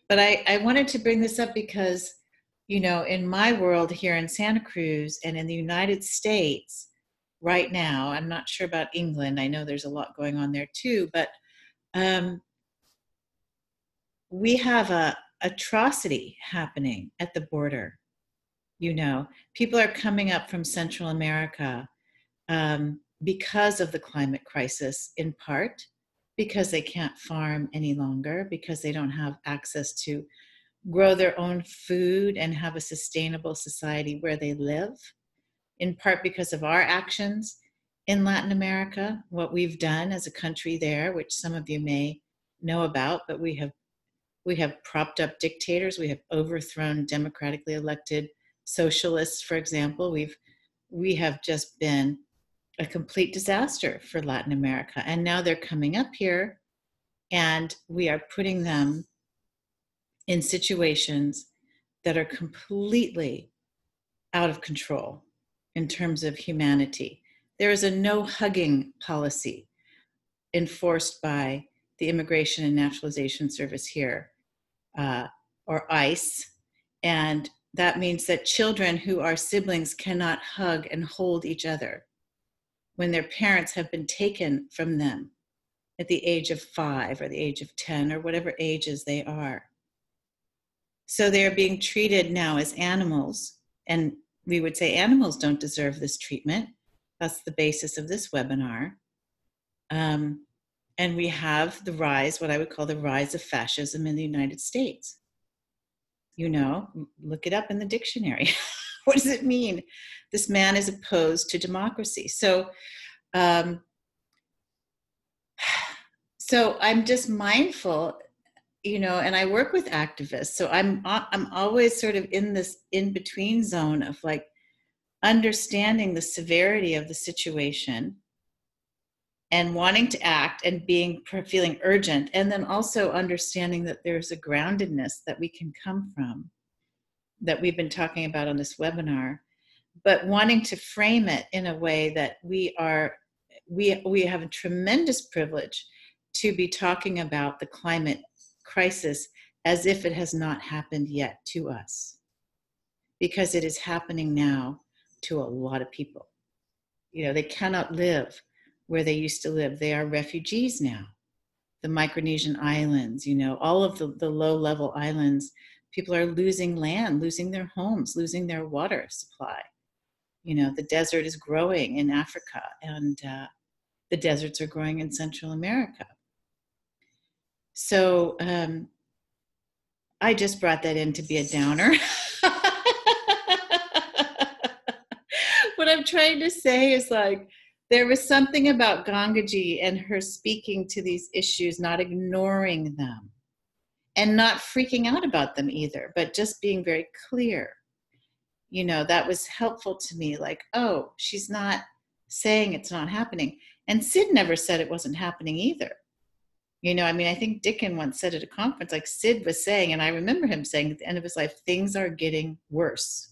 But I wanted to bring this up because, in my world here in Santa Cruz and in the United States right now, I'm not sure about England. I know there's a lot going on there too, but we have a atrocity happening at the border. People are coming up from Central America because of the climate crisis, in part because they can't farm any longer, because they don't have access to grow their own food and have a sustainable society where they live, in part because of our actions in Latin America, what we've done as a country there, which some of you may know about, but we have propped up dictators, we have overthrown democratically elected socialists, for example. We have just been a complete disaster for Latin America. And now they're coming up here and we are putting them in situations that are completely out of control in terms of humanity. There is a no hugging policy enforced by the Immigration and Naturalization Service here, or ICE. And that means that children who are siblings cannot hug and hold each other when their parents have been taken from them at the age of 5 or the age of 10 or whatever ages they are. So they are being treated now as animals, and we would say animals don't deserve this treatment. That's the basis of this webinar. And we have the rise, what I would call the rise of fascism in the United States. You know, look it up in the dictionary. What does it mean? This man is opposed to democracy. So I'm just mindful, you know, and I work with activists. So I'm always sort of in this in-between zone of like understanding the severity of the situation and wanting to act and feeling urgent, and then also understanding that there's a groundedness that we can come from that we've been talking about on this webinar, but wanting to frame it in a way that we have a tremendous privilege to be talking about the climate crisis as if it has not happened yet to us, because it is happening now to a lot of people. You know, they cannot live where they used to live. They are refugees now. The Micronesian islands, you know, all of the low-level islands, people are losing land, losing their homes, losing their water supply. You know, the desert is growing in Africa, and the deserts are growing in Central America. So I just brought that in to be a downer. What I'm trying to say is, like, there was something about Gangaji and her speaking to these issues, not ignoring them and not freaking out about them either, but just being very clear. You know, that was helpful to me. Like, oh, she's not saying it's not happening. And Sid never said it wasn't happening either. You know, I mean, I think Dickon once said at a conference, like Sid was saying, and I remember him saying at the end of his life, things are getting worse.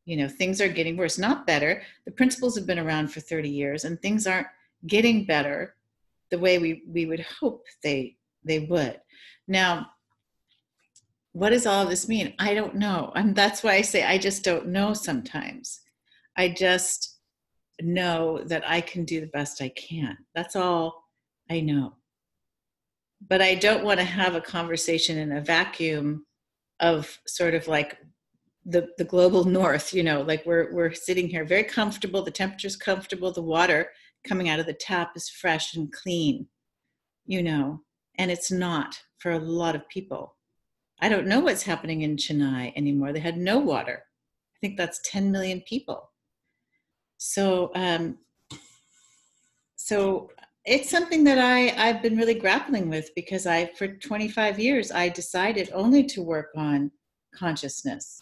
You know, things are getting worse, not better. The principles have been around for 30 years and things aren't getting better the way we would hope they would. Now, what does all of this mean? I don't know. And that's why I say I just don't know sometimes. I just know that I can do the best I can. That's all I know. But I don't want to have a conversation in a vacuum of sort of like the global north, you know, like we're sitting here very comfortable, the temperature's comfortable, the water coming out of the tap is fresh and clean, you know, and it's not for a lot of people. I don't know what's happening in Chennai anymore. They had no water. I think that's 10 million people. So it's something that I've been really grappling with, because for 25 years, I decided only to work on consciousness.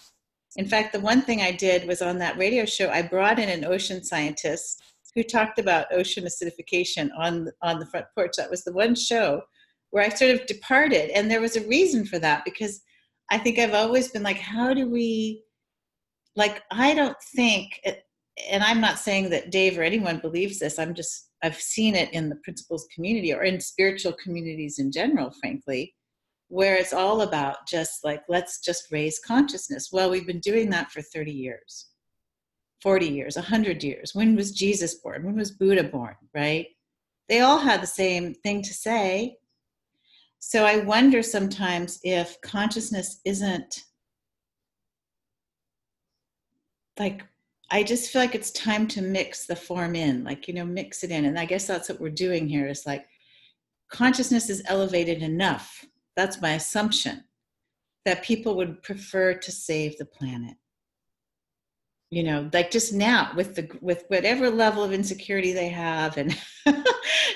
In fact, the one thing I did was on that radio show, I brought in an ocean scientist who talked about ocean acidification on the front porch. That was the one show where I sort of departed. And there was a reason for that, because I think I've always been like, how do we, like, I don't think, and I'm not saying that Dave or anyone believes this, I've seen it in the principles community or in spiritual communities in general, frankly, where it's all about just like, let's just raise consciousness. Well, we've been doing that for 30 years, 40 years, 100 years. When was Jesus born? When was Buddha born, right? They all had the same thing to say. So I wonder sometimes if consciousness isn't, like, I just feel like it's time to mix the form in, like, you know, mix it in. And I guess that's what we're doing here, is like, consciousness is elevated enough. That's my assumption, that people would prefer to save the planet. You know, like just now with whatever level of insecurity they have. And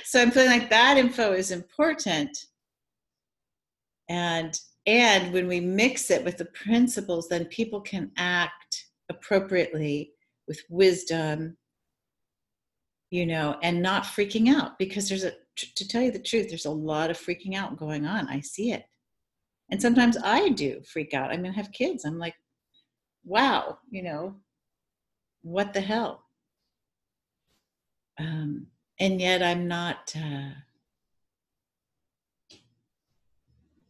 so I'm feeling like that info is important. And when we mix it with the principles, then people can act appropriately with wisdom, you know, and not freaking out, because to tell you the truth, there's a lot of freaking out going on. I see it. And sometimes I do freak out. I mean, I have kids. I'm like, wow, you know, what the hell? And yet I'm not,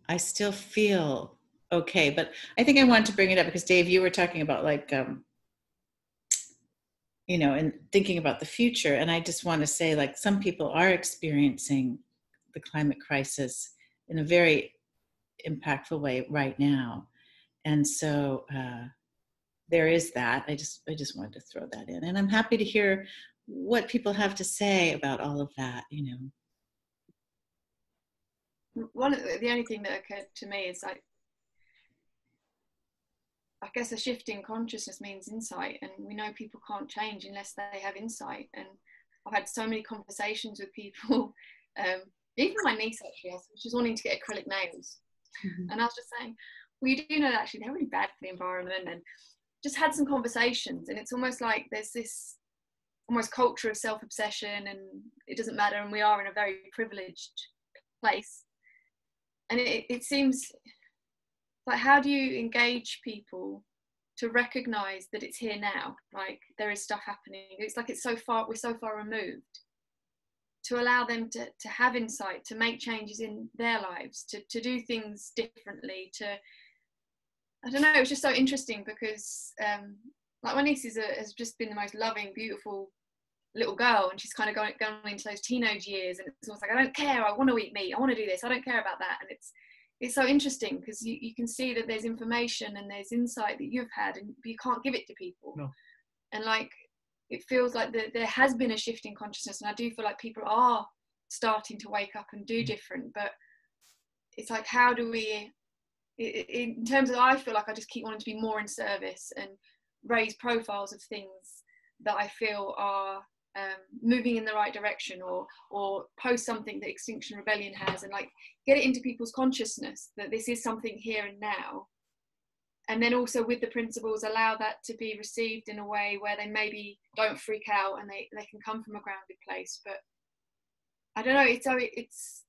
I still feel okay. But I think I wanted to bring it up because Dave, you were talking about like, you know, and thinking about the future. And I just want to say, like, some people are experiencing the climate crisis in a very impactful way right now. And so there is that. I just wanted to throw that in. And I'm happy to hear what people have to say about all of that, you know. One of the only thing that occurred to me is like, I guess a shift in consciousness means insight, and we know people can't change unless they have insight. And I've had so many conversations with people, even my niece actually, she's wanting to get acrylic nails, and I was just saying, well, you do know that actually they're really bad for the environment, and just had some conversations. And it's almost like there's this almost culture of self-obsession, and it doesn't matter, and we are in a very privileged place. And it seems like, how do you engage people to recognize that it's here now? Like, there is stuff happening. It's like we're so far removed. To allow them to have insight, to make changes in their lives, to do things differently, I don't know, it was just so interesting because like my niece has just been the most loving, beautiful little girl, and she's kind of going into those teenage years, and it's almost like, I don't care, I want to eat meat, I want to do this, I don't care about that. And it's so interesting because you can see that there's information and there's insight that you've had, and you can't give it to people. No. And like, it feels like there has been a shift in consciousness, and I do feel like people are starting to wake up and do different. But it's like, how do we, in terms of, I feel like I just keep wanting to be more in service and raise profiles of things that I feel are moving in the right direction, or post something that Extinction Rebellion has, and like get it into people's consciousness that this is something here and now. And then also with the principles, allow that to be received in a way where they maybe don't freak out, and they can come from a grounded place. But I don't know, it's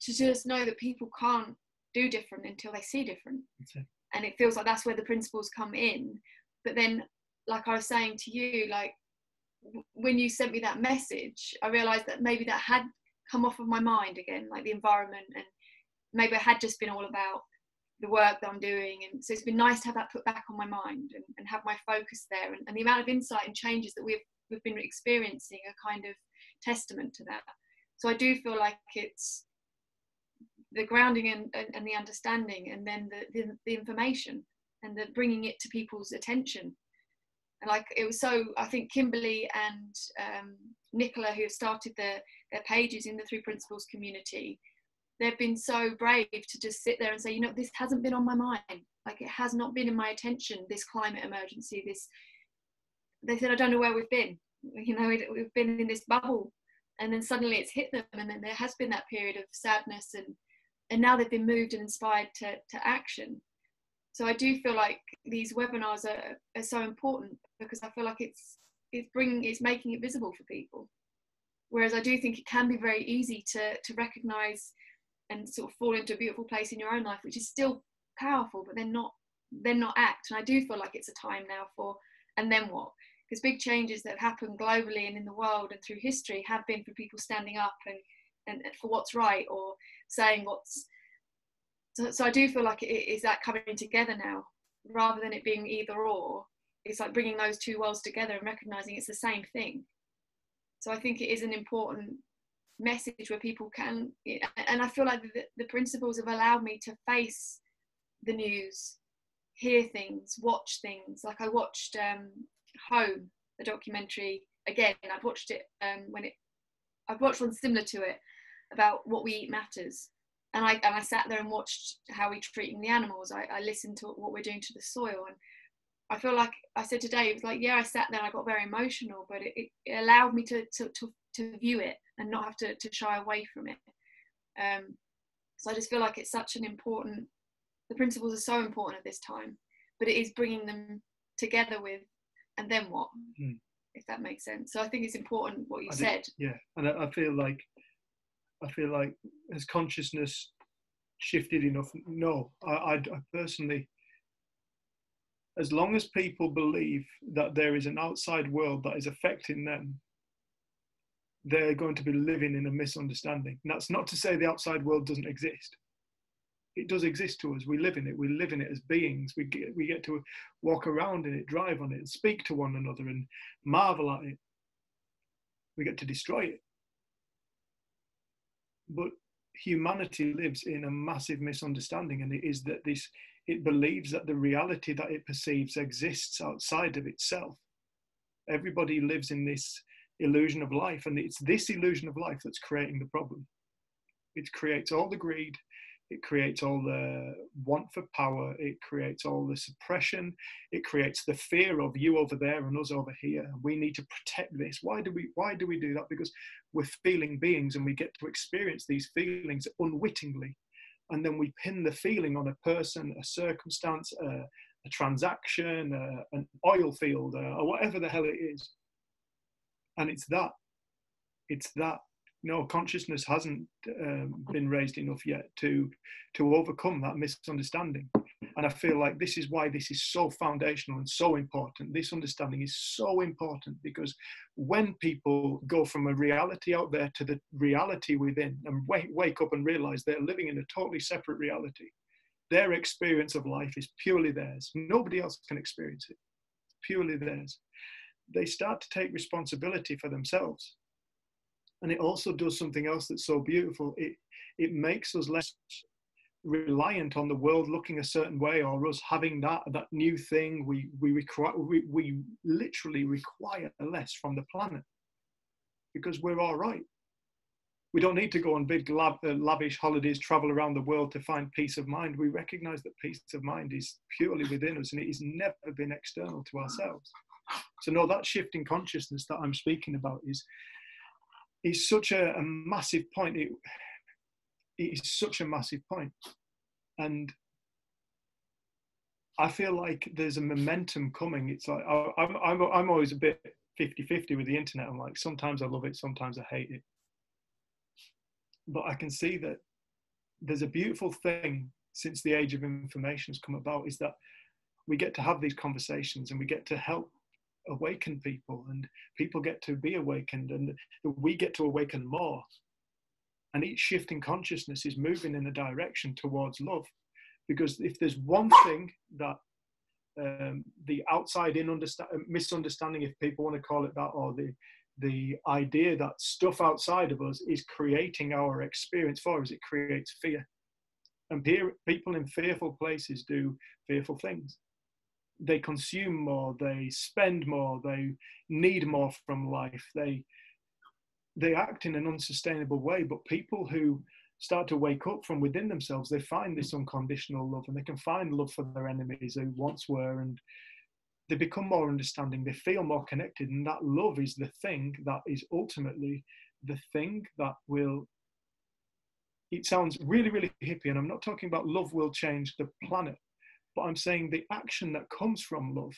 to just know that people can't do different until they see different. Okay. And it feels like that's where the principles come in. But then, like I was saying to you, like, when you sent me that message, I realized that maybe that had come off of my mind again, like the environment, and maybe it had just been all about the work that I'm doing. And so it's been nice to have that put back on my mind, and have my focus there, and the amount of insight and changes that we've been experiencing are kind of testament to that. So I do feel like it's the grounding and the understanding, and then the information, and the bringing it to people's attention. And like, it was so, I think Kimberly and Nicola, who have started their pages in the Three Principles community, they've been so brave to just sit there and say, you know, this hasn't been on my mind. Like, it has not been in my attention, this climate emergency, they said, I don't know where we've been. You know, we've been in this bubble, and then suddenly it's hit them. And then there has been that period of sadness, and now they've been moved and inspired to action. So I do feel like these webinars are so important, because I feel like it's making it visible for people. Whereas I do think it can be very easy to recognize and sort of fall into a beautiful place in your own life, which is still powerful, but then not act. And I do feel like it's a time now for, and then what? Because big changes that have happened globally and in the world and through history have been for people standing up and for what's right, or saying what's, so I do feel like it is that coming together now, rather than it being either or. It's like bringing those two worlds together and recognizing it's the same thing. So I think it is an important message where people can, and I feel like the principles have allowed me to face the news, hear things, watch things. Like, I watched Home, the documentary again. I'd watched it I've watched one similar to it about what we eat matters. And I sat there and watched how we're treating the animals. I listened to what we're doing to the soil. And I feel like I said today, it was like, yeah, I sat there and I got very emotional, but it allowed me to view it and not have to shy away from it. So I just feel like it's such an important, the principles are so important at this time, but it is bringing them together with, and then what, if that makes sense. So I think it's important what you said. Yeah, and I feel like has consciousness shifted enough? No, I personally, as long as people believe that there is an outside world that is affecting them, they're going to be living in a misunderstanding. And that's not to say the outside world doesn't exist, it does exist to us. We live in it. We live in it as beings. We get to walk around in it, drive on it, and speak to one another and marvel at it. We get to destroy it. But humanity lives in a massive misunderstanding, and it is that it believes that the reality that it perceives exists outside of itself. Everybody lives in this illusion of life, and it's this illusion of life that's creating the problem. It creates all the greed, it creates all the want for power, it creates all the suppression, it creates the fear of you over there and us over here. We need to protect this. Why do we do that? Because we're feeling beings, and we get to experience these feelings unwittingly, and then we pin the feeling on a person, a circumstance, a transaction, an oil field, or whatever the hell it is. And it's that no, consciousness hasn't been raised enough yet to overcome that misunderstanding. And I feel like this is why this is so foundational and so important. This understanding is so important, because when people go from a reality out there to the reality within, and wake up and realize they're living in a totally separate reality, their experience of life is purely theirs. Nobody else can experience it. It's purely theirs. They start to take responsibility for themselves. And it also does something else that's so beautiful. It makes us less reliant on the world looking a certain way, or us having that new thing. We literally require less from the planet, because we're all right. We don't need to go on big lavish holidays, travel around the world to find peace of mind. We recognize that peace of mind is purely within us, and it has never been external to ourselves. So no, that shift in consciousness that I'm speaking about is such a massive point. It is such a massive point. And I feel like there's a momentum coming. It's like, I'm always a bit 50-50 with the internet. I'm like, sometimes I love it, sometimes I hate it. But I can see that there's a beautiful thing since the age of information has come about, is that we get to have these conversations, and we get to help awaken people, and people get to be awakened, and we get to awaken more. And each shift in consciousness is moving in a direction towards love. Because if there's one thing that the outside in misunderstanding, if people want to call it that, or the idea that stuff outside of us is creating our experience for us, it creates fear. And people in fearful places do fearful things. They consume more, they spend more, they need more from life, they act in an unsustainable way. But people who start to wake up from within themselves, they find this unconditional love, and they can find love for their enemies who once were, and they become more understanding, they feel more connected, and that love is the thing that is ultimately the thing that will, it sounds really, really hippie, and I'm not talking about love will change the planet, but I'm saying the action that comes from love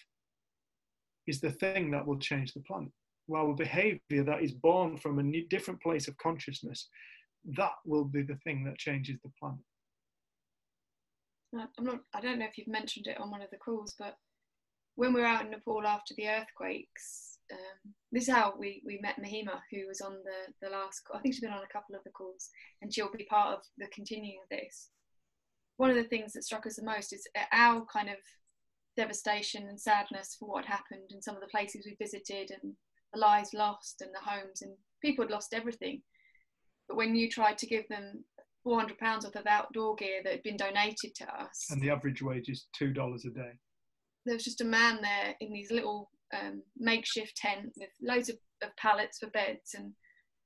is the thing that will change the planet. While a behavior that is born from a different place of consciousness, that will be the thing that changes the planet. I don't know if you've mentioned it on one of the calls, but when we were out in Nepal after the earthquakes, this is how we met Mahima, who was on the last call. I think she's been on a couple of the calls, and she'll be part of the continuing of this. One of the things that struck us the most is our kind of devastation and sadness for what happened, and some of the places we visited, and the lives lost, and the homes, and people had lost everything. But when you tried to give them £400 worth of outdoor gear that had been donated to us, and the average wage is $2 a day, there was just a man there in these little makeshift tent with loads of pallets for beds, and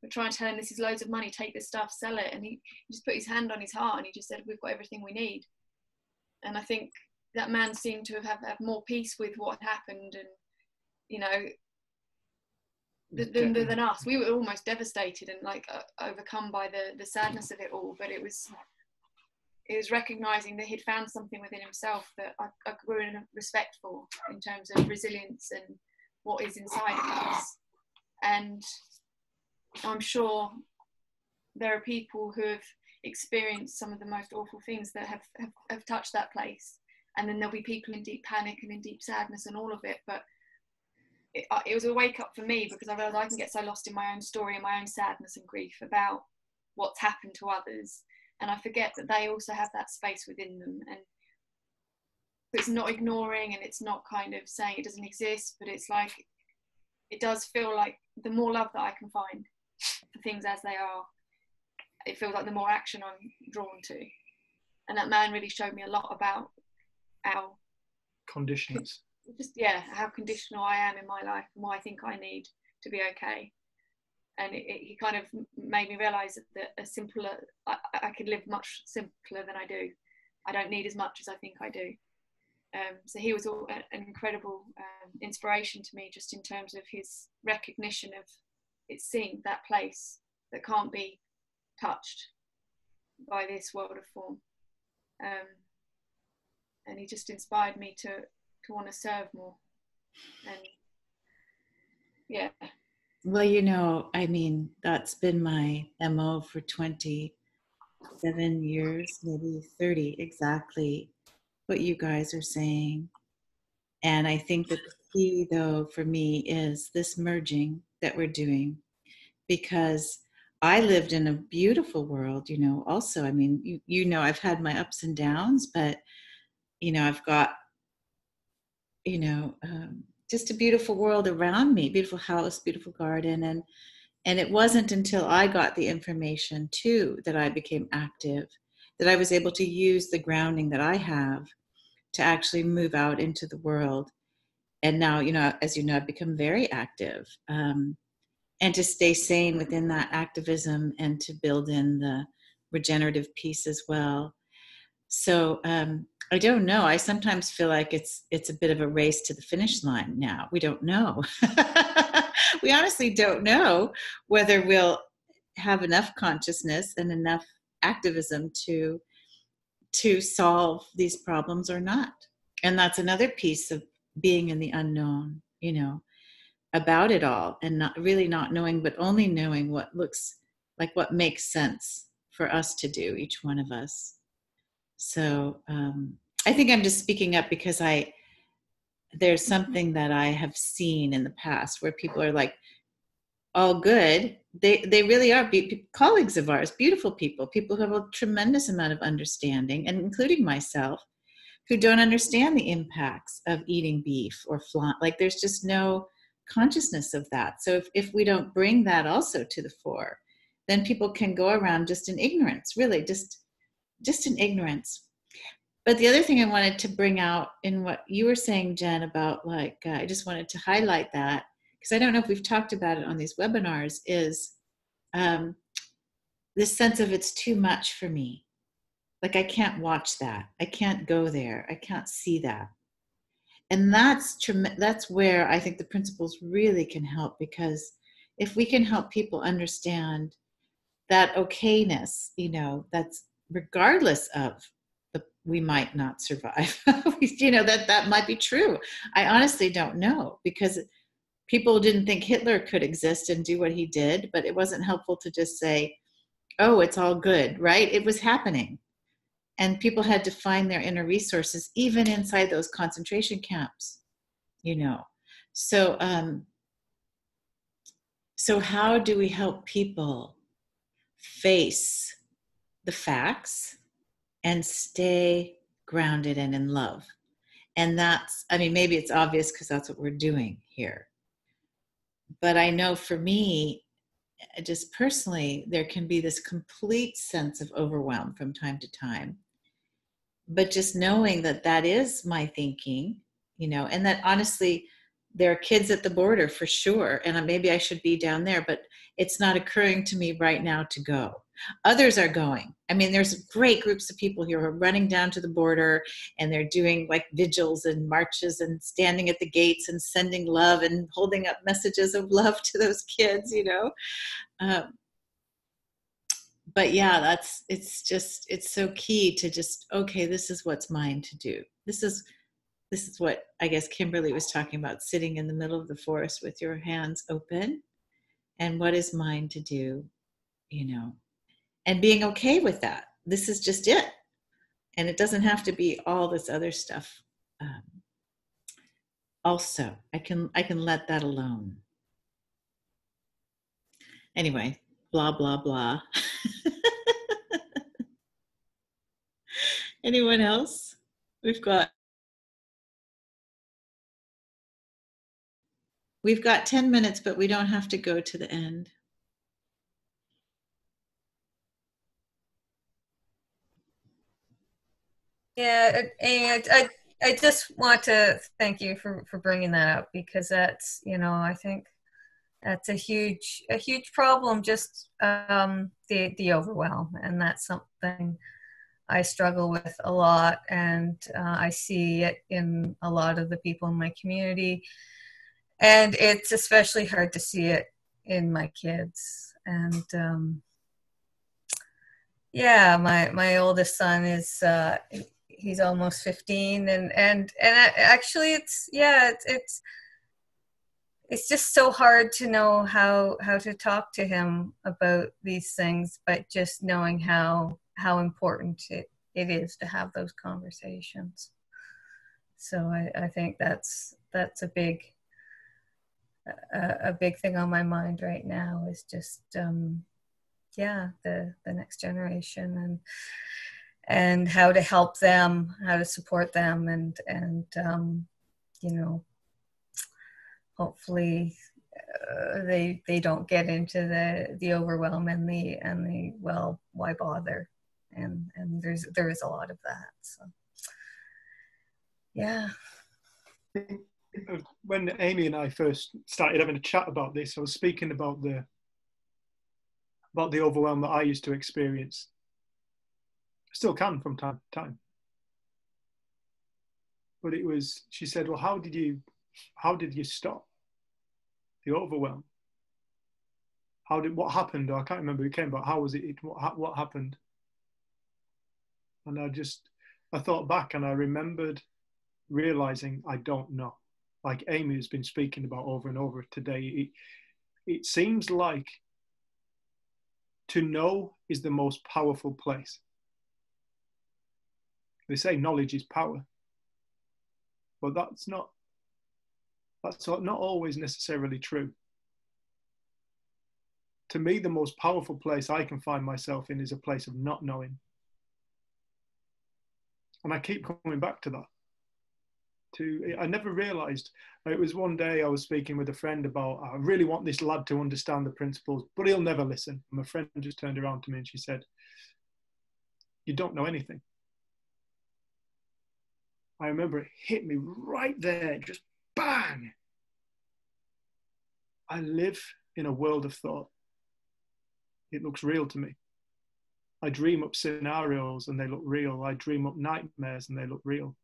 we're trying to tell him, this is loads of money, take this stuff, sell it. And he just put his hand on his heart, and he just said, we've got everything we need. And I think that man seemed to have more peace with what happened, and, you know, than us. We were almost devastated and like overcome by the sadness of it all. But it was recognizing that he'd found something within himself that I grew in respect for, in terms of resilience and what is inside of us. And I'm sure there are people who have experienced some of the most awful things that have touched that place. And then there'll be people in deep panic and in deep sadness and all of it. But it was a wake up for me, because I realised I can get so lost in my own story and my own sadness and grief about what's happened to others. and I forget that they also have that space within them. And it's not ignoring, and it's not kind of saying it doesn't exist, but it's like, it does feel like the more love that I can find for things as they are, it feels like the more action I'm drawn to. And that man really showed me a lot about how conditions, just, yeah, how conditional I am in my life and what I think I need to be okay. And he kind of made me realize that a simpler, I could live much simpler than I do. I don't need as much as I think I do. So he was an incredible inspiration to me, just in terms of his recognition of it, seeing that place that can't be touched by this world of form. And he just inspired me to want to serve more. And yeah. Well, you know, I mean, that's been my MO for 27 years, maybe 30, exactly what you guys are saying. And I think that the key, though, for me is this merging that we're doing, because I lived in a beautiful world, you know, also. I mean, you know, I've had my ups and downs, but, you know, I've got, you know, just a beautiful world around me, beautiful house, beautiful garden. And it wasn't until I got the information too that I became active, that I was able to use the grounding that I have to actually move out into the world. And now, you know, as you know, I've become very active, and to stay sane within that activism and to build in the regenerative piece as well. So I don't know. I sometimes feel like it's a bit of a race to the finish line now. We don't know. We honestly don't know whether we'll have enough consciousness and enough activism to solve these problems or not. And that's another piece of being in the unknown, you know, about it all, and not really not knowing, but only knowing what looks like, what makes sense for us to do, each one of us. So I think I'm just speaking up because there's something that I have seen in the past where people are like, all good. They really are colleagues of ours, beautiful people who have a tremendous amount of understanding, and including myself, who don't understand the impacts of eating beef or flan. Like, there's just no consciousness of that. So if we don't bring that also to the fore, then people can go around just in ignorance, really, just in ignorance. But the other thing I wanted to bring out in what you were saying, Jen, about like, I just wanted to highlight that, because I don't know if we've talked about it on these webinars, is this sense of it's too much for me. Like, I can't watch that. I can't go there. I can't see that. And that's where I think the principles really can help, because if we can help people understand that okayness, you know, that's regardless of we might not survive, you know, that might be true. I honestly don't know, because people didn't think Hitler could exist and do what he did, but it wasn't helpful to just say, oh, it's all good, right? It was happening. And people had to find their inner resources, even inside those concentration camps, you know. So, so how do we help people face the facts and stay grounded and in love? And that's, I mean, maybe it's obvious because that's what we're doing here. But I know for me, just personally, there can be this complete sense of overwhelm from time to time. But just knowing that that is my thinking, you know, and that honestly, there are kids at the border for sure, and maybe I should be down there, but it's not occurring to me right now to go. Others are going. I mean, there's great groups of people here who are running down to the border, and they're doing like vigils and marches and standing at the gates and sending love and holding up messages of love to those kids, you know. But yeah, it's so key to just, okay, this is what's mine to do. This is what I guess Kimberly was talking about, sitting in the middle of the forest with your hands open, and what is mine to do, you know, and being okay with that. This is just it. And it doesn't have to be all this other stuff. Also, I can let that alone. Anyway, blah, blah, blah. Anyone else? We've got 10 minutes, but we don't have to go to the end. Yeah, Amy, I just want to thank you for bringing that up, because that's, you know, I think that's a huge problem, just the overwhelm, and that's something I struggle with a lot, and I see it in a lot of the people in my community, and it's especially hard to see it in my kids. And yeah, my oldest son is he's almost 15, and actually it's just so hard to know how to talk to him about these things, but just knowing how important it is to have those conversations. So I think that's a big thing on my mind right now, is just yeah, the next generation, and how to help them, how to support them, and you know, hopefully they don't get into the overwhelm and the well, why bother, and there is a lot of that. So yeah. When Amy and I first started having a chat about this, I was speaking about the overwhelm that I used to experience. I still can from time to time. But it was, she said, well, how did you stop the overwhelm? What happened? Or I can't remember who came, but how was it? What happened? And I thought back, and I remembered realizing I don't know. Like Amy has been speaking about over and over today, it seems like to know is the most powerful place. They say knowledge is power, but that's not always necessarily true. To me, the most powerful place I can find myself in is a place of not knowing. And I keep coming back to that. I never realized, it was one day I was speaking with a friend about, I really want this lad to understand the principles, but he'll never listen. And my friend just turned around to me and she said, you don't know anything. I remember it hit me right there, just bang. I live in a world of thought. It looks real to me. I dream up scenarios and they look real. I dream up nightmares and they look real.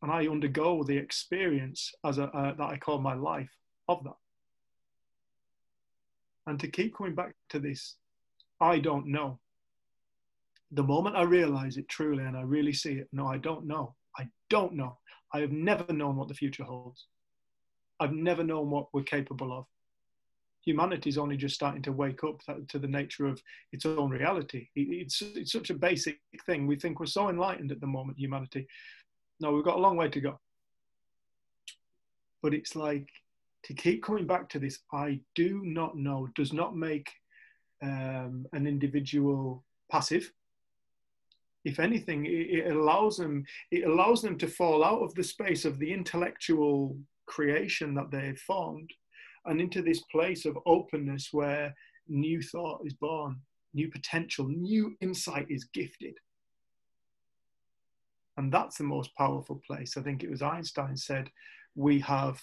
And I undergo the experience that I call my life of that. And to keep coming back to this, I don't know. The moment I realize it truly and I really see it, no, I don't know. I don't know. I have never known what the future holds. I've never known what we're capable of. Humanity is only just starting to wake up to the nature of its own reality. It's such a basic thing. We think we're so enlightened at the moment, humanity. No, we've got a long way to go. But it's like, to keep coming back to this, I do not know, does not make an individual passive. If anything, it allows them to fall out of the space of the intellectual creation that they've formed and into this place of openness where new thought is born, new potential, new insight is gifted. And that's the most powerful place. I think it was Einstein said, we have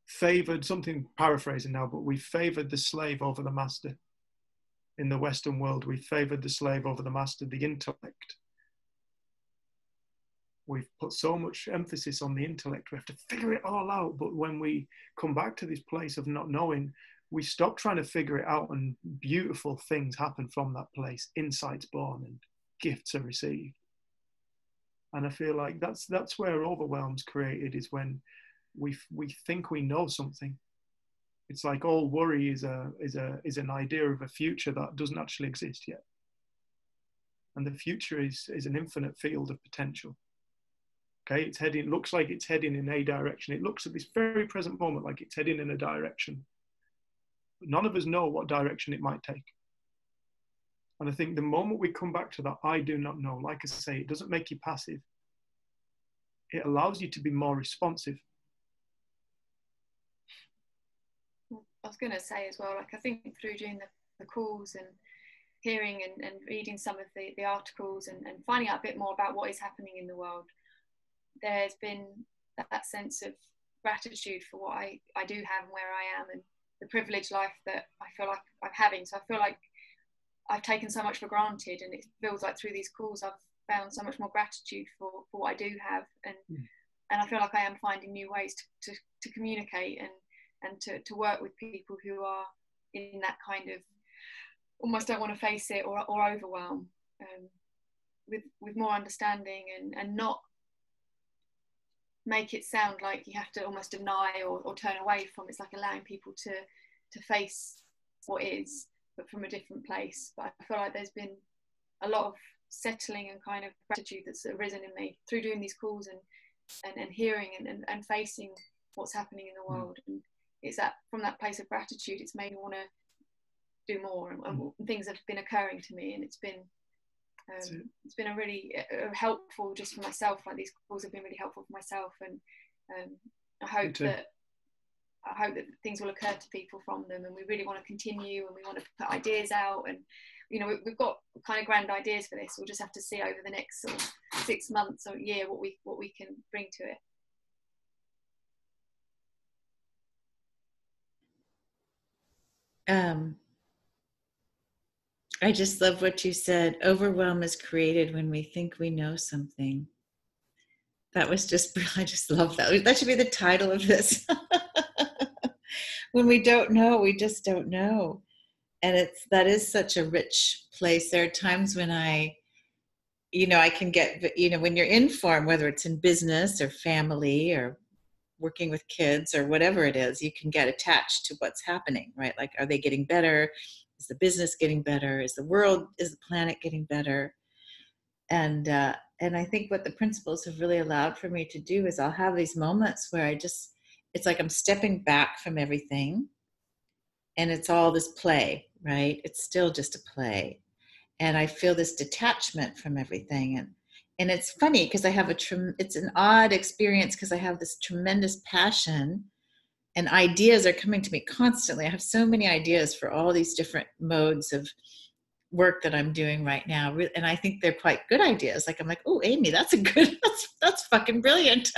favored, something paraphrasing now, but we favored the slave over the master. In the Western world, we favored the slave over the master, the intellect. We've put so much emphasis on the intellect. We have to figure it all out. But when we come back to this place of not knowing, we stop trying to figure it out, and beautiful things happen from that place. Insight's born and gifts are received. And I feel like that's where overwhelm's created, is when we think we know something. It's like all worry is an idea of a future that doesn't actually exist yet. And the future is an infinite field of potential. Okay, looks like it's heading in a direction. It looks at this very present moment like it's heading in a direction. But none of us know what direction it might take. And I think the moment we come back to that, I do not know, like I say, it doesn't make you passive. It allows you to be more responsive. I was going to say as well, like I think through doing the calls and hearing and reading some of the articles and finding out a bit more about what is happening in the world, there's been that sense of gratitude for what I do have and where I am and the privileged life that I feel like I'm having. So I feel like I've taken so much for granted, and it feels like through these calls I've found so much more gratitude for what I do have, and I feel like I am finding new ways to communicate and to work with people who are in that kind of almost don't want to face it or overwhelm, with more understanding and not make it sound like you have to almost deny or turn away from. It's like allowing people to face what is, but from a different place. But I feel like there's been a lot of settling and kind of gratitude that's arisen in me through doing these calls and hearing and facing what's happening in the world. And it's that from that place of gratitude, it's made me want to do more, and things have been occurring to me, and it's been a really helpful just for myself. Like these calls have been really helpful for myself, and I hope that things will occur to people from them, and we really want to continue, and we want to put ideas out, and you know we've got kind of grand ideas for this. We'll just have to see over the next sort of 6 months or a year what we can bring to it. I just love what you said. Overwhelm is created when we think we know something. That was just, I just love that. That should be the title of this. When we don't know, we just don't know. And that is such a rich place. There are times when I can get, when you're in form, whether it's in business or family or working with kids or whatever it is, you can get attached to what's happening, right? Like, are they getting better? Is the business getting better? Is the planet getting better? And I think what the principles have really allowed for me to do is I'll have these moments where it's like I'm stepping back from everything, and it's all this play, right? It's still just a play. And I feel this detachment from everything. And it's funny because I have it's an odd experience because I have this tremendous passion, and ideas are coming to me constantly. I have so many ideas for all these different modes of work that I'm doing right now. And I think they're quite good ideas. Like, I'm like, oh, Amy, that's fucking brilliant.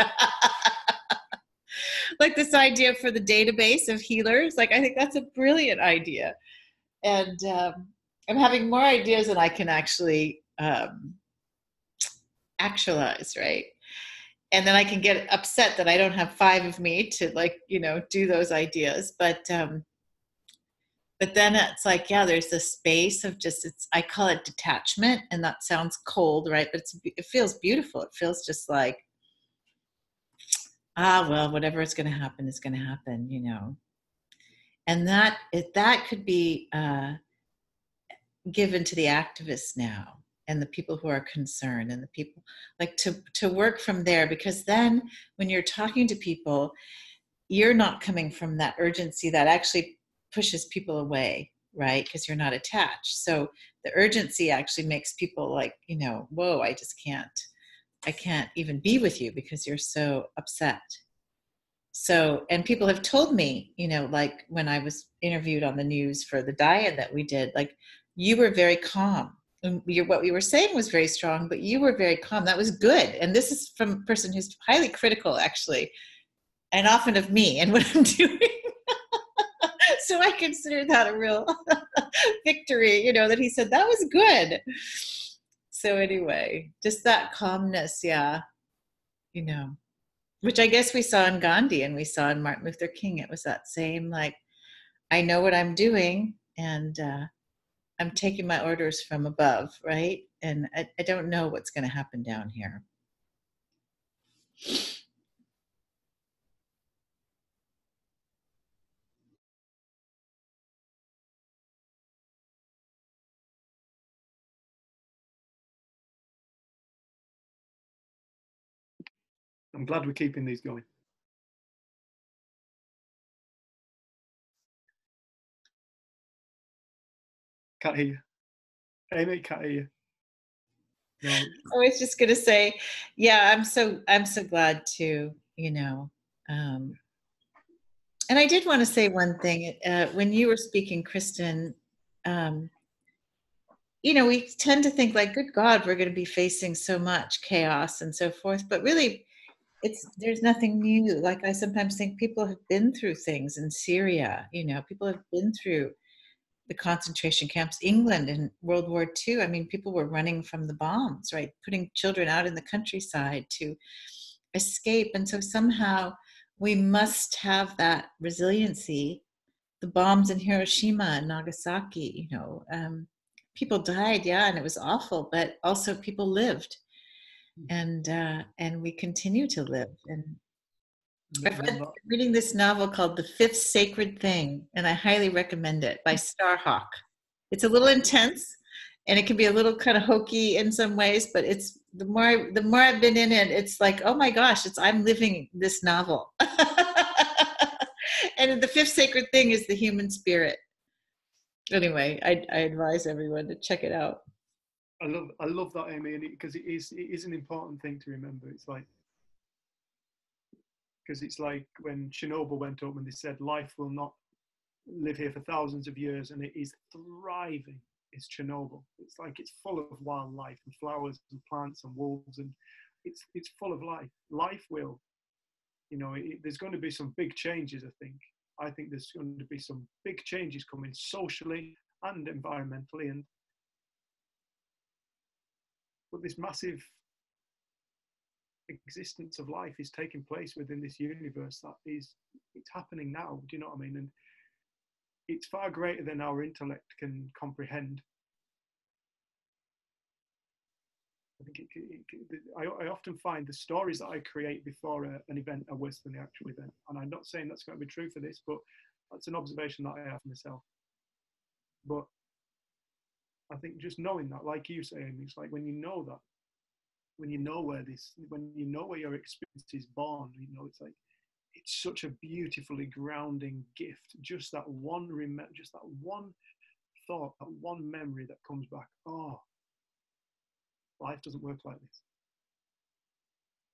Like this idea for the database of healers. Like, I think that's a brilliant idea. And I'm having more ideas than I can actually actualize, right? And then I can get upset that I don't have 5 of me to do those ideas. But then it's like, yeah, there's this space of I call it detachment, and that sounds cold, right? But it feels beautiful. It feels just like, well, whatever is going to happen is going to happen, And that could be given to the activists now, and the people who are concerned, and the people like to work from there, because then when you're talking to people, you're not coming from that urgency that actually pushes people away, right? Because you're not attached. So the urgency actually makes people like, whoa, I can't even be with you because you're so upset. So, and people have told me, like when I was interviewed on the news for the diet that we did, like, you were very calm. And what we were saying was very strong, but you were very calm. That was good. And this is from a person who's highly critical, actually, and often of me and what I'm doing. So I consider that a real victory, that he said that was good. So anyway, just that calmness, yeah, which I guess we saw in Gandhi and we saw in Martin Luther King. It was that same, like, I know what I'm doing, and I'm taking my orders from above, right? And I don't know what's going to happen down here. I'm glad we're keeping these going. Can't hear you. Amy, can't hear you. No. I was just going to say, yeah, I'm so glad to, and I did want to say one thing. When you were speaking, Kristen, we tend to think like, good God, we're going to be facing so much chaos and so forth. But really, there's nothing new. Like I sometimes think people have been through things in Syria, people have been through the concentration camps, England in World War II. I mean, people were running from the bombs, right? Putting children out in the countryside to escape. And so somehow we must have that resiliency. The bombs in Hiroshima and Nagasaki, people died, yeah, and it was awful, but also people lived, and we continue to live. And I'm reading this novel called The Fifth Sacred Thing, and I highly recommend it, by Starhawk. It's a little intense, and it can be a little kind of hokey in some ways, but it's the more I've been in it, it's like, oh my gosh, I'm living this novel. And the fifth sacred thing is the human spirit. Anyway, I advise everyone to check it out. I love that, Amy, because it is an important thing to remember. Because it's like when Chernobyl went up and they said life will not live here for thousands of years, and it is thriving. It's Chernobyl. It's like it's full of wildlife and flowers and plants and wolves, and it's full of life. Life will, there's going to be some big changes. I think there's going to be some big changes coming socially and environmentally, but this massive existence of life is taking place within this universe it's happening now. Do you know what I mean? And it's far greater than our intellect can comprehend. I think I often find the stories that I create before an event are worse than the actual event. And I'm not saying that's going to be true for this, but that's an observation that I have myself. But I think just knowing that, like you say, Amy, it's like when you know that, when you know where your experience is born, it's like, it's such a beautifully grounding gift. Just that one thought, that one memory that comes back. Oh, life doesn't work like this.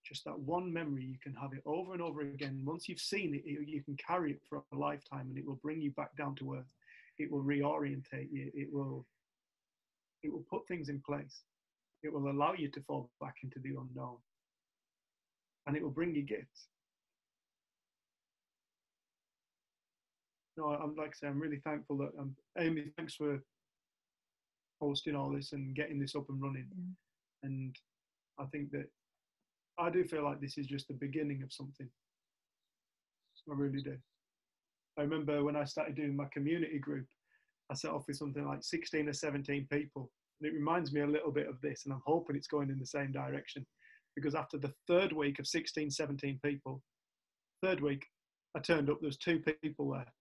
Just that one memory, you can have it over and over again. Once you've seen it, you can carry it for a lifetime, and it will bring you back down to earth. It will reorientate you. It will put things in place. It will allow you to fall back into the unknown, and it will bring you gifts. No, I'm like I say, I'm really thankful that Amy, thanks for hosting all this and getting this up and running. And I think that I do feel like this is just the beginning of something. I really do. I remember when I started doing my community group, I set off with something like 16 or 17 people. And it reminds me a little bit of this, and I'm hoping it's going in the same direction. Because after the third week of 16, 17 people, third week, I turned up, there's 2 people there.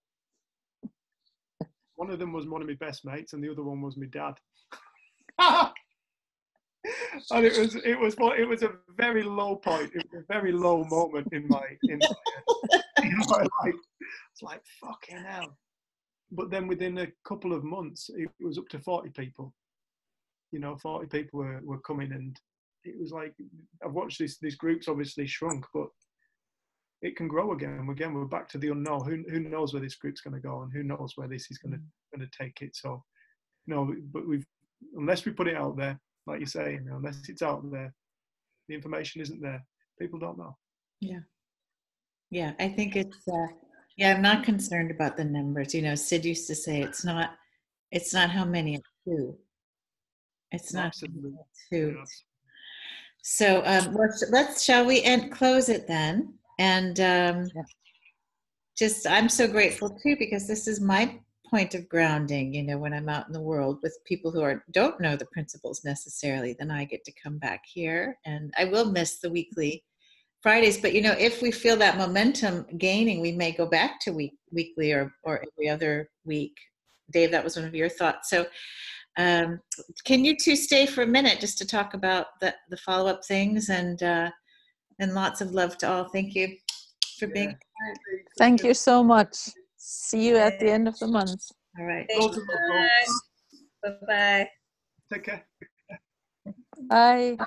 One of them was one of my best mates, and the other one was my dad. And it was a very low point. It was a very low moment in my life. It's like, fucking hell. But then within a couple of months, it was up to 40 people. 40 people were coming, and it was like, I've watched these groups obviously shrunk, but it can grow again. Again, we're back to the unknown. Who knows where this group's going to go, and who knows where this is going to take it. So, but unless we put it out there, like you say, unless it's out there, the information isn't there. People don't know. Yeah. I think it's. I'm not concerned about the numbers. Sid used to say, it's not how many, it's who. It's not Absolutely. who. Yeah. So shall we close it then? And I'm so grateful too, because this is my point of grounding. When I'm out in the world with people who don't know the principles necessarily, then I get to come back here, and I will miss the weekly Fridays. But if we feel that momentum gaining, we may go back to weekly or every other week. Dave, that was one of your thoughts. So can you two stay for a minute just to talk about the follow-up things, and lots of love to all. Thank you for being here. Thank you so much. See you at the end of the month. All right. Bye. Bye-bye. Take care. Bye.